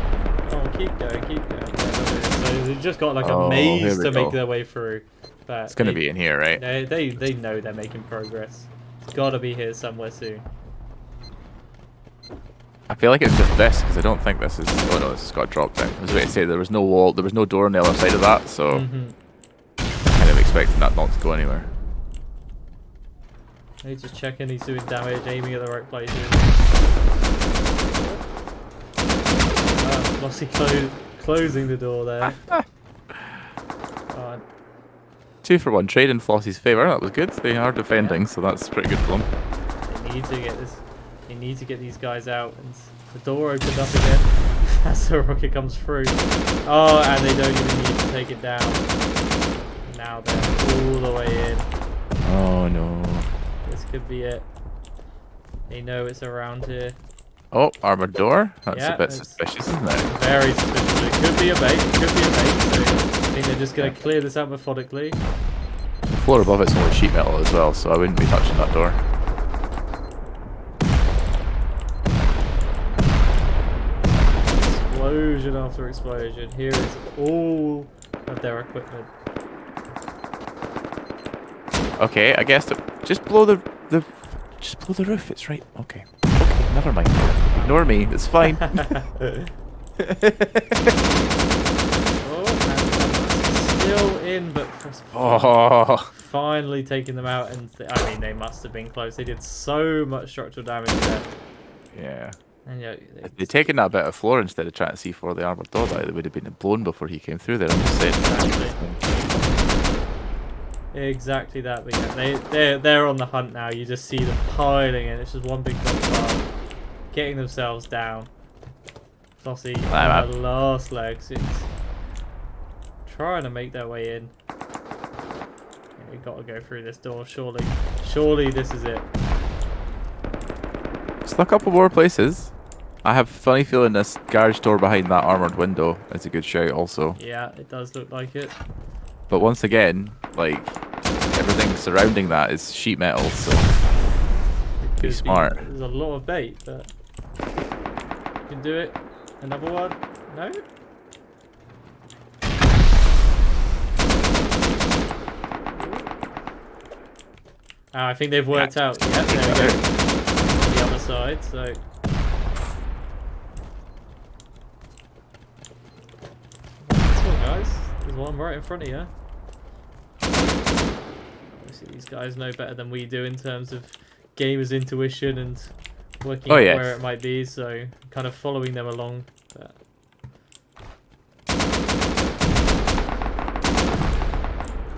Oh, keep going, keep going. Yeah, so they've just got like a maze to make their way through. But it's gonna be in here, right? They know they're making progress. It's gotta be here somewhere soon. I feel like it's just this, because I don't think this is... Oh no, this has got dropped down. I was about to say, there was no wall, there was no door on the other side of that, so... kind of expecting that not to go anywhere. He's just checking, he's doing damage, aiming at the right places. Flossie closing the door there. 2 for 1 trade in Flossie's favour. That was good. They are defending, so that's pretty good for them. They need to get this. They need to get these guys out. And the door opened up again as the rocket comes through. Oh, and they don't even need to take it down. Now they're all the way in. Oh no. This could be it. They know it's around here. Oh, armored door. That's yeah, a bit suspicious, isn't it? Very suspicious. It could be a bait. It could be a bait. So I think they're just going to clear this out methodically. The floor above it's only sheet metal as well, so I wouldn't be touching that door. Explosion after explosion. Here is all of their equipment. Okay, I guess just blow the roof. It's right. Okay. Okay, never mind. Ignore me. It's fine. Oh, and still in, but finally taking them out. And I mean, they must have been close. They did so much structural damage there. Yeah. And yeah, if they'd taken that bit of floor instead of trying to C4 the armored door, they would have been blown before he came through there. I'm just saying. Exactly that. But yeah, they're on the hunt now. You just see them piling in. It's just one big pile, getting themselves down. Flossie on the last legs. It's trying to make their way in. Yeah, we've got to go through this door. Surely this is it. Just a couple more places. I have a funny feeling this garage door behind that armoured window is a good shout also. Yeah, it does look like it. But once again, like, everything surrounding that is sheet metal, so be smart. There's a lot of bait, but you can do it. Another one? No? I think they've worked out. Yeah, there we go. On the other side, so. This one, guys. There's one right in front of you. Obviously, these guys know better than we do in terms of gamers' intuition and working Oh, out yes. where it might be, so kind of following them along. But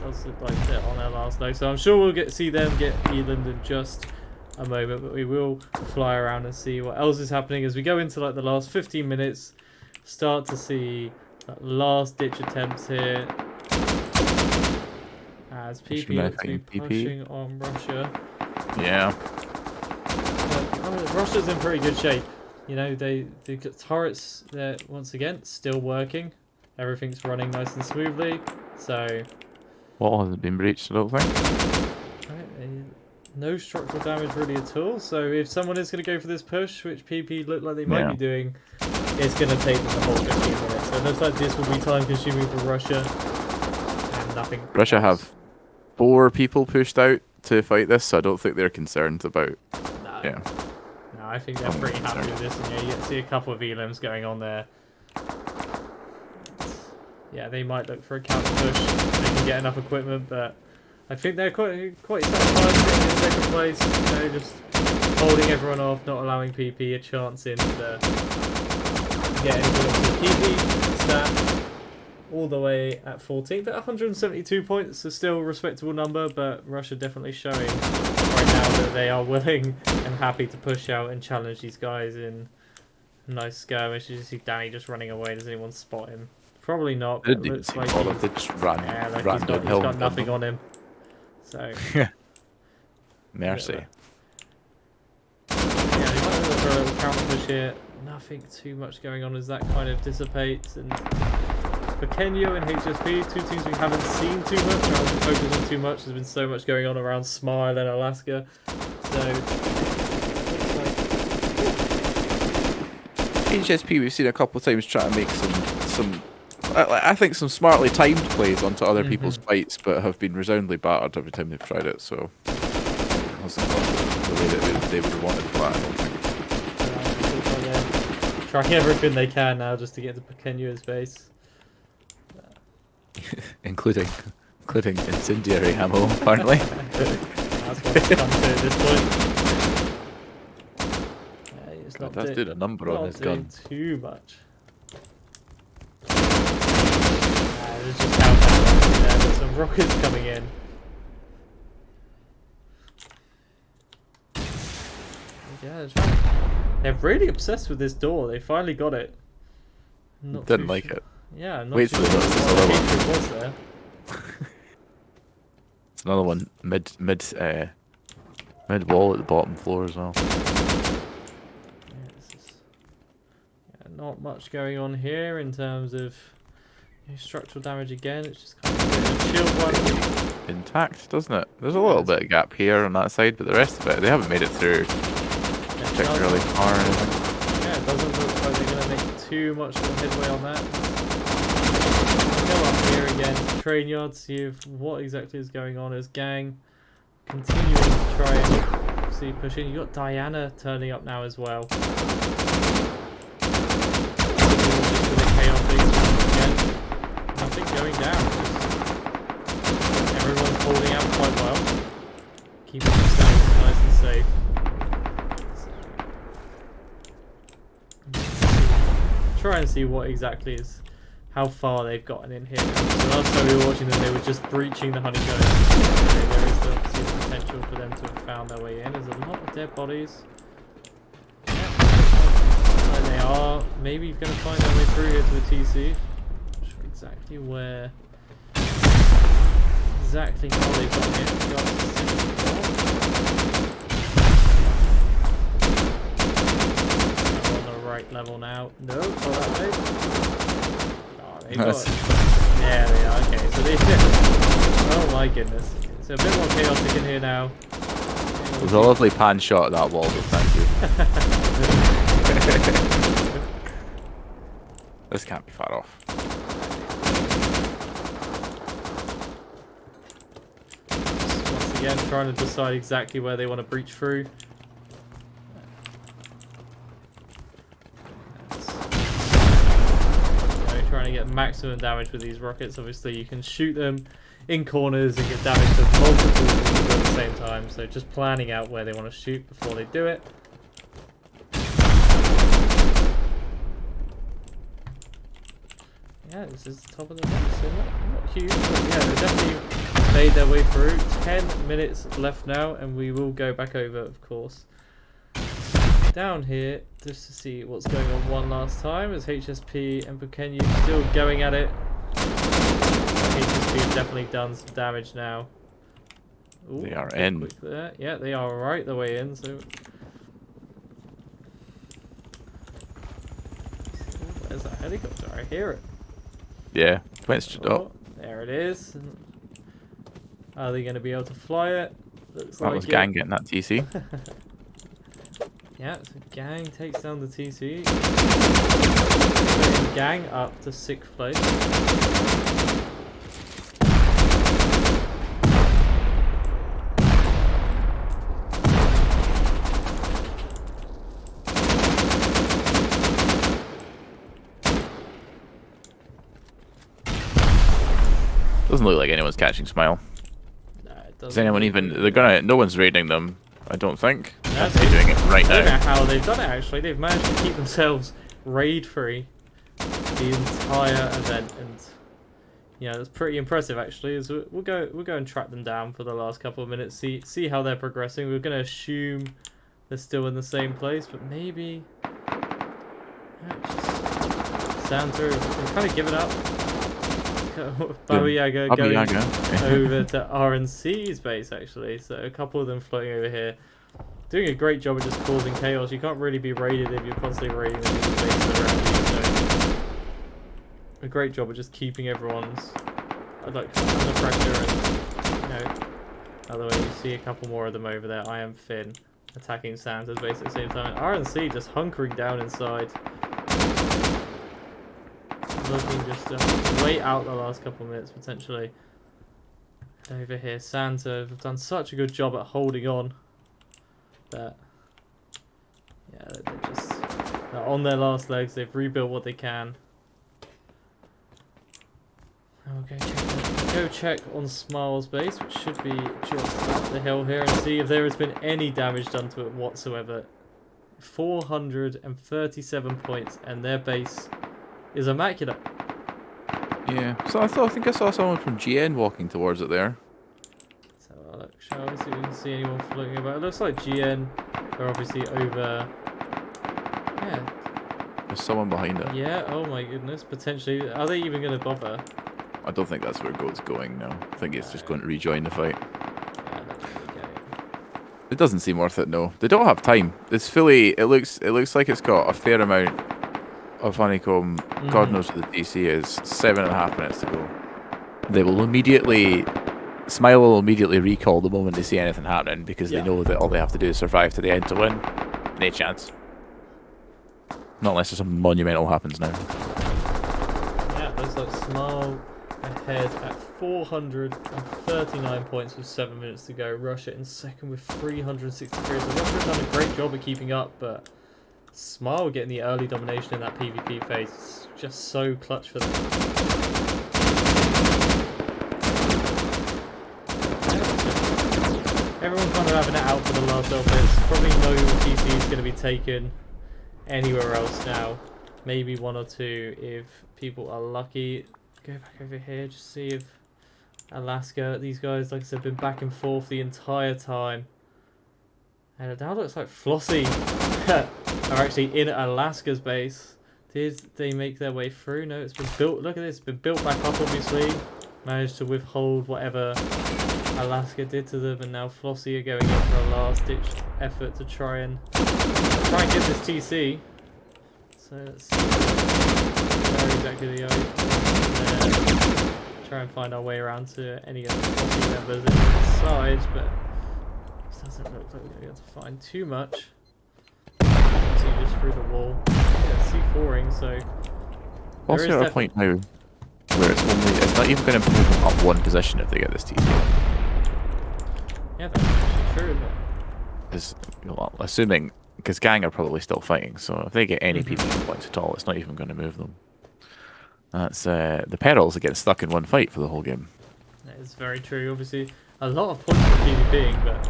does look like they're on our last leg, so I'm sure we'll see them get Eland in just a moment, but we will fly around and see what else is happening as we go into like the last 15 minutes. Start to see last ditch attempts here as PP looks to be pushing on Russia. Yeah. Russia's in pretty good shape. You know, they've got turrets that once again still working. Everything's running nice and smoothly. So Wall hasn't been breached, I don't think. no structural damage really at all. So if someone is going to go for this push, which PP look like they might be doing, it's going to take them the whole 15 minutes. So it looks like this will be time consuming for Russia. And nothing. Russia have 4 people pushed out to fight this, so I don't think they're concerned about. No. Yeah. No, I think they're pretty happy with this. And yeah, you get to see a couple of elims going on there. Yeah, they might look for a counter push if they can get enough equipment, but I think they're quite satisfied sitting in second place. You know, just holding everyone off, not allowing PP a chance in to get anything. PP stat all the way at 14th at 172 points, so still a respectable number, but Russia definitely showing right now that they are willing and happy to push out and challenge these guys in nice skirmish. You see Danny just running away. Does anyone spot him? Probably not. They just ran, yeah, look, ran he's downhill. got nothing on him. So mercy. Yeah, they might look for a little counter push here. Nothing too much going on as that kind of dissipates. And for Kenya and HSP, 2 teams we haven't seen too much, or haven't focused on too much. There's been so much going on around Smile and Alaska. So HSP we've seen a couple of times try to make some I think some smartly timed plays onto other people's fights, but have been resoundingly battered every time they've tried it, so it hasn't gone the way that they would have wanted for that, I don't think. Trying everything they can now just to get to Kenya's base. including incendiary ammo, apparently. That's what it's come to at this point. God, that's doing a number on his gun. Too much. There's just countdown there. There's some rockets coming in. Yeah, they're really obsessed with this door. They finally got it. Didn't like it. Yeah, not wait till they notice this other one. Was there. It's another one mid wall at the bottom floor as well. Not much going on here in terms of structural damage again. It's just kind of a chill one. Intact, doesn't it? There's a little bit of gap here on that side, but the rest of it, they haven't made it through particularly far or anything. Yeah, it doesn't look like they're going to make too much of a headway on that. Go up here again, train yard, see if what exactly is going on as gang continuing to try and see pushing. You got Diana turning up now as well. Nothing going down. Everyone's holding out quite well. Keeping themselves nice and safe. Try and see what exactly is, how far they've gotten in here. So last time we were watching them, they were just breaching the honeycomb. There is obviously the potential for them to have found their way in. There's a lot of dead bodies. And they are maybe going to find their way through here to the TC. Not sure exactly where, exactly how they got in. On the right level now. No, not that way. Oh, they got it. Yeah, they are. Okay, so they did. Oh my goodness. It's a bit more chaotic in here now. It was a lovely pan shot at that wall, but thank you. This can't be far off. Once again, trying to decide exactly where they want to breach through. Trying to get maximum damage with these rockets. Obviously, you can shoot them in corners and get damage to multiple people at the same time. So just planning out where they want to shoot before they do it. Yeah, this is the top of the list, so not huge, but yeah, they definitely made their way through. 10 minutes left now, and we will go back over, of course. Down here, just to see what's going on one last time, as HSP and Bukenyu still going at it. HSP have definitely done some damage now. Ooh, They are in. quick there. Yeah, they are right the way in, so... Where's that helicopter? I hear it. Yeah, went straight up. There it is. Are they going to be able to fly it? Looks That like was it. Gang getting that TC. Yeah, so Gang takes down the TC. Putting Gang up to 6th place. Doesn't look like anyone's catching Smile. Nah, it Is doesn't. anyone even? They're gonna. No one's raiding them. I don't think. No, They're doing it right I don't know now. how they've done it actually. They've managed to keep themselves raid free the entire event, and yeah, that's pretty impressive actually. As we'll go and track them down for the last couple of minutes, see how they're progressing. We're gonna assume they're still in the same place, but maybe Santa has kind of given up. Baba Yaga Baba going Yaga. over to RNC's base actually, so a couple of them floating over here. Doing a great job of just causing chaos. You can't really be raided if you're constantly raiding the bases around you, so a great job of just keeping everyone's under pressure and, you know, other way you see a couple more of them over there. I am Finn attacking Santa's base at the same time, and RNC just hunkering down inside. Looking just to wait out the last couple of minutes potentially. Over here, Santa have done such a good job at holding on that yeah, they're on their last legs. They've rebuilt what they can. And we'll go check on Smile's base, which should be just up the hill here, and see if there has been any damage done to it whatsoever. 437 points, and their base is immaculate. Yeah. So I think I saw someone from GN walking towards it there. So look, shall we see if we can see anyone floating about? It looks like GN are obviously over. Yeah. There's someone behind it. Yeah. Oh my goodness. Potentially, are they even going to bother? I don't think that's where Goat's going now. I think it's just going to rejoin the fight. Yeah, that's okay. It doesn't seem worth it, no. They don't have time. It's fully. It looks like it's got a fair amount of honeycomb. God knows what the DC is. 7.5 minutes to go. They will immediately. Smile will immediately recall the moment they see anything happening because they know that all they have to do is survive to the end to win. No chance. Not unless something monumental happens now. Yeah, looks like Smile ahead at 439 points with 7 minutes to go. Russia in second with 363. So Russia have done a great job of keeping up, but Smile getting the early domination in that PvP phase is just so clutch for them. Everyone kind of having it out for the last little bits. Probably no TC is going to be taken anywhere else now. Maybe one or two if people are lucky. Go back over here, just see if Alaska, these guys, like I said, been back and forth the entire time. And it now looks like Flossie are actually in Alaska's base. Did they make their way through? No, it's been built. Look at this, it's been built back up obviously. Managed to withhold whatever Alaska did to them, and now Flossie are going in for a last ditch effort to try and get this TC. So let's see where exactly they are. Try and find our way around to any of the Flossie members inside, but it doesn't look like we're going to be able to find too much. See just through the wall. Yeah, C4ing, so Also at a point now where it's not even going to move them up one position if they get this TC. Yeah, that's actually true, but Because, well, assuming, because Gang are probably still fighting, so if they get any PvP points at all, it's not even going to move them. That's the perils of getting stuck in one fight for the whole game. that is very true. Obviously, a lot of points for PvPing, but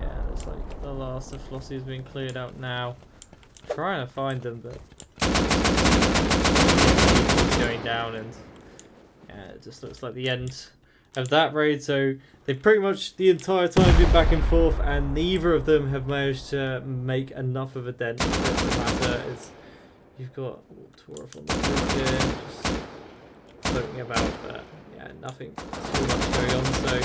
yeah, looks like the last of Flossie is being cleared out now. Trying to find them, but going down, and yeah, it just looks like the end of that raid. So they've pretty much the entire time been back and forth, and neither of them have managed to make enough of a dent. It doesn't matter. You've got Torf on the roof here, just floating about, but yeah, nothing too much going on. So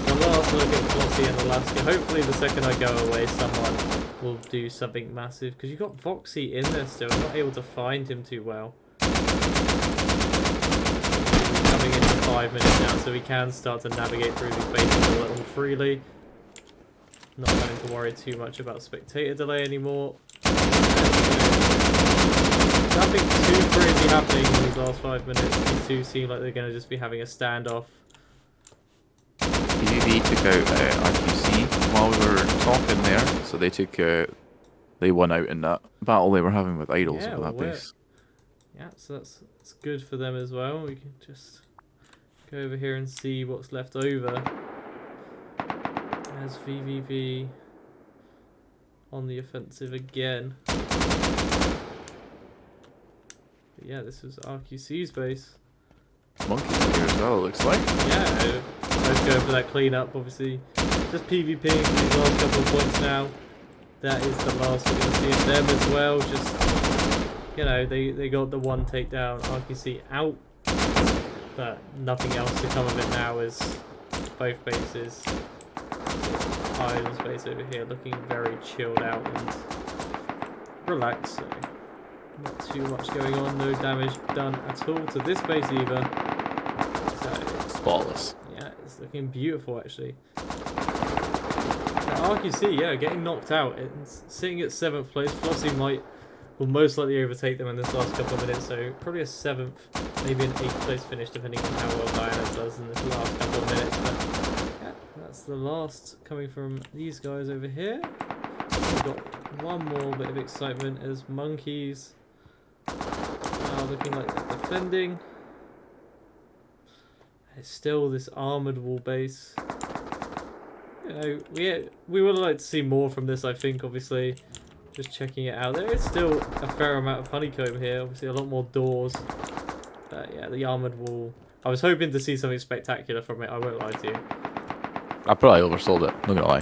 the last look at Flossie and Alaska. Hopefully the second I go away, someone will do something massive, because you've got Voxy in there still. I'm not able to find him too well. Coming into 5 minutes now, so we can start to navigate through these bases a little freely. Not having to worry too much about spectator delay anymore. Nothing too crazy happening in these last 5 minutes. These two seem like they're going to just be having a standoff. PvP took out RQC while we were talking there, so they won out in that battle they were having with idols over that base. Yeah, so that's good for them as well. We can just go over here and see what's left over. As VVV on the offensive again. But yeah, this was RQC's base. Monkeys are here as well, it looks like. Yeah, let's go for that cleanup, obviously. Just PvPing for these last couple of points now. That is the last we're going to see of them as well. Just, you know, they got the one takedown, RQC out. But nothing else to come of it now, as both bases. Island's base over here looking very chilled out and relaxed. So not too much going on, no damage done at all to this base either. So, spotless. Yeah, it's looking beautiful actually. RQC, yeah, getting knocked out. It's sitting at 7th place. Flossie will most likely overtake them in this last couple of minutes, so probably a 7th, maybe an 8th place finish depending on how well Diana does in this last couple of minutes. But yeah, that's the last coming from these guys over here. We've got one more bit of excitement as Monkeys are looking like they're defending. It's still this armoured wall base. You know, we would like to see more from this, I think, obviously. Just checking it out. There is still a fair amount of honeycomb here. Obviously, a lot more doors. But yeah, the armoured wall. I was hoping to see something spectacular from it, I won't lie to you. I probably oversold it, not gonna lie.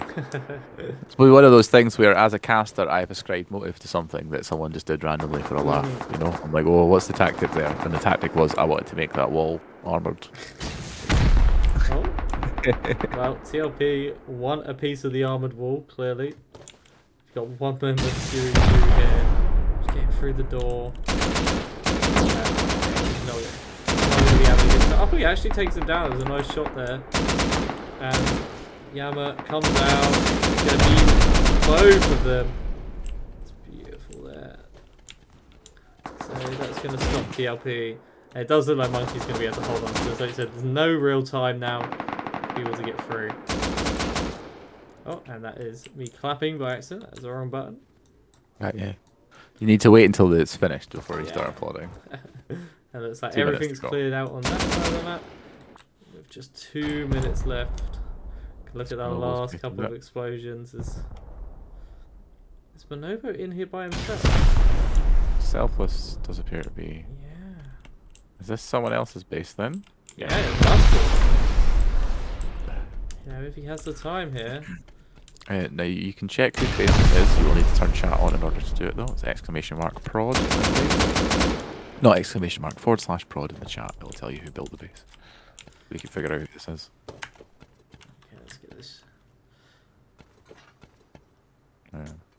It's probably one of those things where, as a caster, I've ascribed motive to something that someone just did randomly for a laugh. You know, I'm like, oh, what's the tactic there? And the tactic was, I wanted to make that wall armoured. Oh. Well, TLP want a piece of the armoured wall, clearly. We've got one member of Series 2 here. Just getting through the door. Oh, he actually takes him down. There's a nice shot there. And Yama comes out. He's going to beat both of them. It's beautiful there. So that's going to stop TLP. And it does look like Monkey's going to be able to hold on to this. Like I said, there's no real time now for people to get through. Oh, and that is me clapping by accident. That was the wrong button. Right, yeah. You need to wait until it's finished before you start applauding. And it looks like everything's cleared out on that side of the map. With just 2 minutes left. Look at that last couple of explosions. Is Bonobo in here by himself? Selfless does appear to be. Yeah. Is this someone else's base then? Yeah, it must be. You know, if he has the time here. Now you can check whose base this is. You will need to turn chat on in order to do it though. It's !prod. Not !prod in the chat. It will tell you who built the base. We can figure out who this is. Okay, let's get this.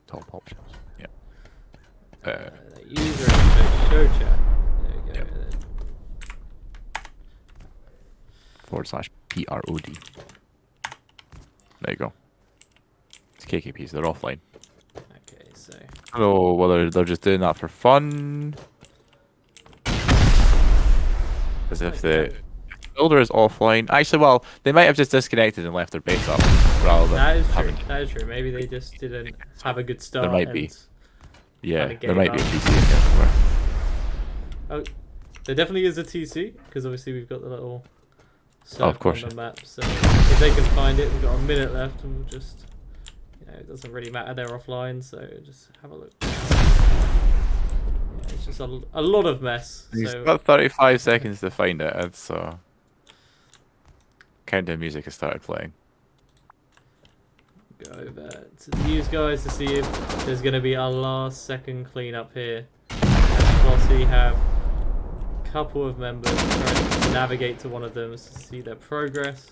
Top options. Yeah. User interface show chat. There we go. Yep. !prod. There you go. It's KKPs. They're offline. Okay, so. Oh, well, they're just doing that for fun. As if the builder is offline. Actually, well, they might have just disconnected and left their base up rather than That is true. having... That is true. Maybe they just didn't have a good start. There might be. Yeah, there might be a TC in there somewhere. Oh, there definitely is a TC, because obviously we've got the little circle on the map. So if they can find it, we've got a minute left, and we'll just, you know, it doesn't really matter. They're offline, so just have a look. It's just a lot of mess. He's So got 35 seconds to find it, and so countdown music has started playing. go over to the news guys to see if there's going to be a last second cleanup here. And plus we have a couple of members trying to navigate to one of them to see their progress.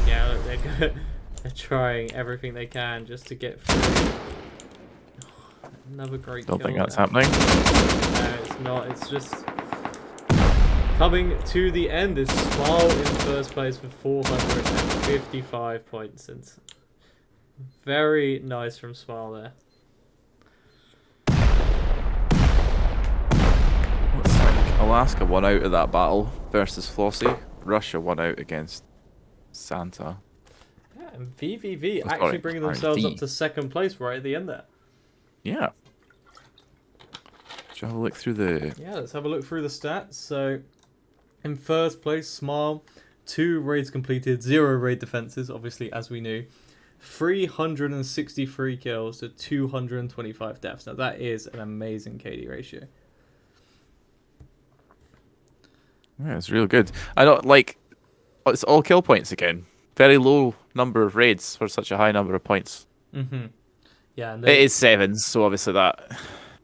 Yeah, look, they're trying everything they can just to get through. Another great Don't kill think that's there. happening. No, it's not. It's just coming to the end. Is Smile in first place with 455 points, and very nice from Smile there. Looks like Alaska won out of that battle versus Flossie. Russia won out against Santa. Yeah, and VVV Oh, actually sorry, bringing themselves up RT. to second place right at the end there. Yeah. Shall we have a look through the... Yeah, let's have a look through the stats. So, in first place, Smile, 2 raids completed, 0 raid defenses, obviously, as we knew. 363 kills to 225 deaths. Now, that is an amazing KD ratio. Yeah, it's real good. I don't like... It's all kill points again. Very low number of raids for such a high number of points. Mm-hmm. Yeah, and It is 7s, so obviously that...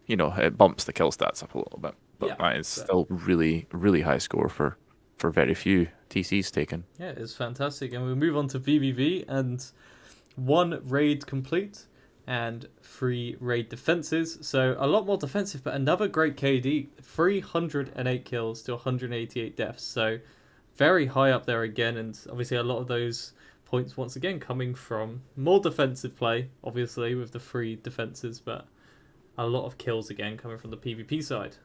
You know, it bumps the kill stats up a little bit. But yeah, that is still really, really high score for very few TCs taken. yeah, it's fantastic. And we move on to VVV, and 1 raid complete and 3 raid defenses. So a lot more defensive, but another great KD. 308 kills to 188 deaths. So very high up there again, and obviously a lot of those points once again coming from more defensive play, obviously with the 3 defenses, but a lot of kills again coming from the PvP side.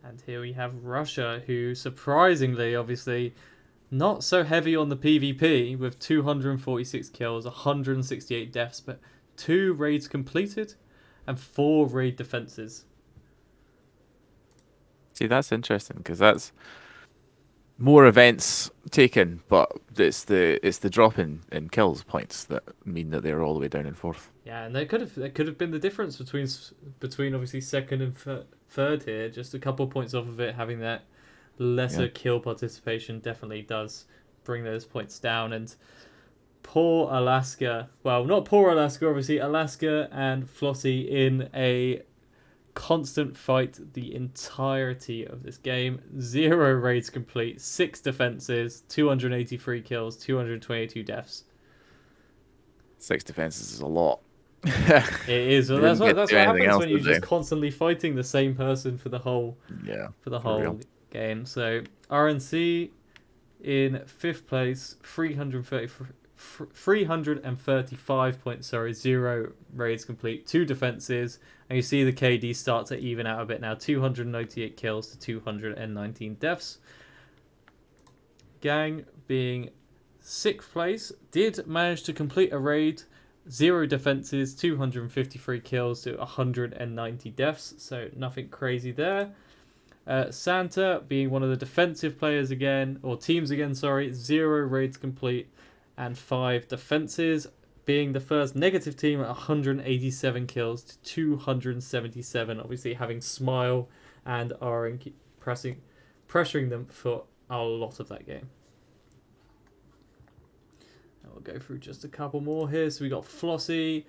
And here we have Russia, who surprisingly, obviously, not so heavy on the PvP with 246 kills, 168 deaths, but 2 raids completed and 4 raid defenses. See, that's interesting because that's more events taken, but it's the drop in kills points that mean that they're all the way down in 4th. Yeah, and there could have been the difference between obviously second and third here. Just a couple of points off of it, having that lesser kill participation definitely does bring those points down. And poor Alaska, well, not poor Alaska, obviously Alaska and Flossie in a constant fight the entirety of this game. 0 raids complete, 6 defenses, 283 kills, 222 deaths. 6 defenses is a lot. It is. Well, They that's didn't what get to do anything happens else, when you're did just they? constantly fighting the same person for the whole real. game. So RNC in 5th place, 335 points. Sorry, 0 raids complete, 2 defenses, and you see the KD start to even out a bit now. 298 kills to 219 deaths. Gang being 6th place did manage to complete a raid. 0 defenses, 253 kills to 190 deaths, so nothing crazy there. Santa being one of the defensive players again, or teams again, sorry, 0 raids complete and 5 defenses, being the first negative team at 187 kills to 277, obviously having Smile and Aaron pressuring them for a lot of that game. We'll go through just a couple more here. So we got Flossie,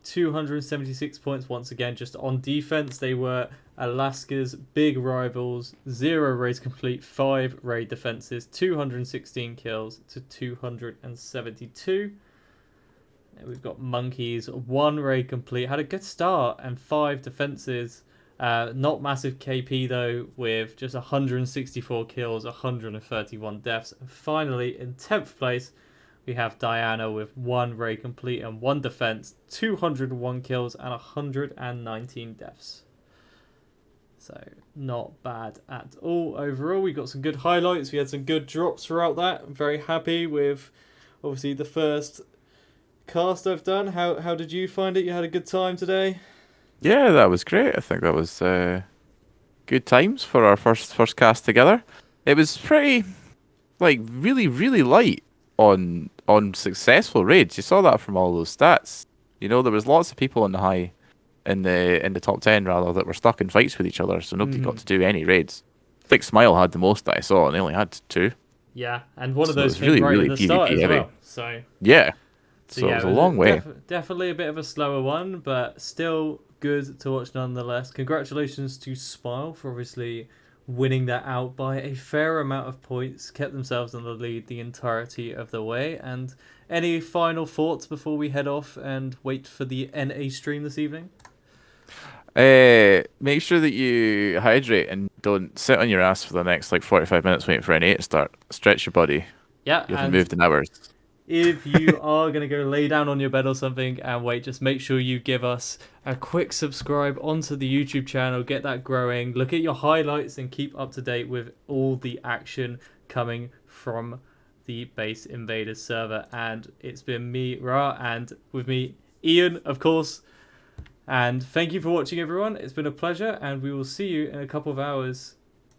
276 points once again just on defense. They were Alaska's big rivals. 0 raids complete, 5 raid defenses, 216 kills to 272. And we've got Monkeys, 1 raid complete, had a good start and 5 defenses. Not massive KP though, with just 164 kills, 131 deaths. And finally, in 10th place, we have Diana with 1 raid complete and 1 defense, 201 kills and 119 deaths. So not bad at all overall. We got some good highlights. We had some good drops throughout that. I'm very happy with obviously the first cast I've done. How did you find it? You had a good time today? Yeah, that was great. I think that was good times for our first cast together. It was pretty, like, really light on successful raids. You saw that from all those stats. You know, there was lots of people on the high in the top 10 rather that were stuck in fights with each other, so nobody got Mhm. to do any raids. I think Smile had the most that I saw, and they only had two. Yeah, and one of So it those was came really, right at really the start PvP as heavy. well. So Yeah. so So it yeah, was it a was long way. definitely a bit of a slower one, but still good to watch nonetheless. Congratulations to Smile for obviously winning that out by a fair amount of points, kept themselves in the lead the entirety of the way. And any final thoughts before we head off and wait for the NA stream this evening? Make sure that you hydrate and don't sit on your ass for the next like 45 minutes waiting for an 8 to start. Stretch your body. Yeah, You haven't and moved in hours. if you are going to go lay down on your bed or something and wait, just make sure you give us a quick subscribe onto the YouTube channel, get that growing, look at your highlights and keep up to date with all the action coming from the Base Invaders server. And it's been me, Ra, and with me, Ian, of course. And thank you for watching, everyone. It's been a pleasure, and we will see you in a couple of hours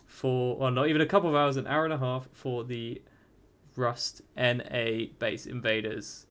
for, well, not even a couple of hours, an hour and a half for the Rust NA Base Invaders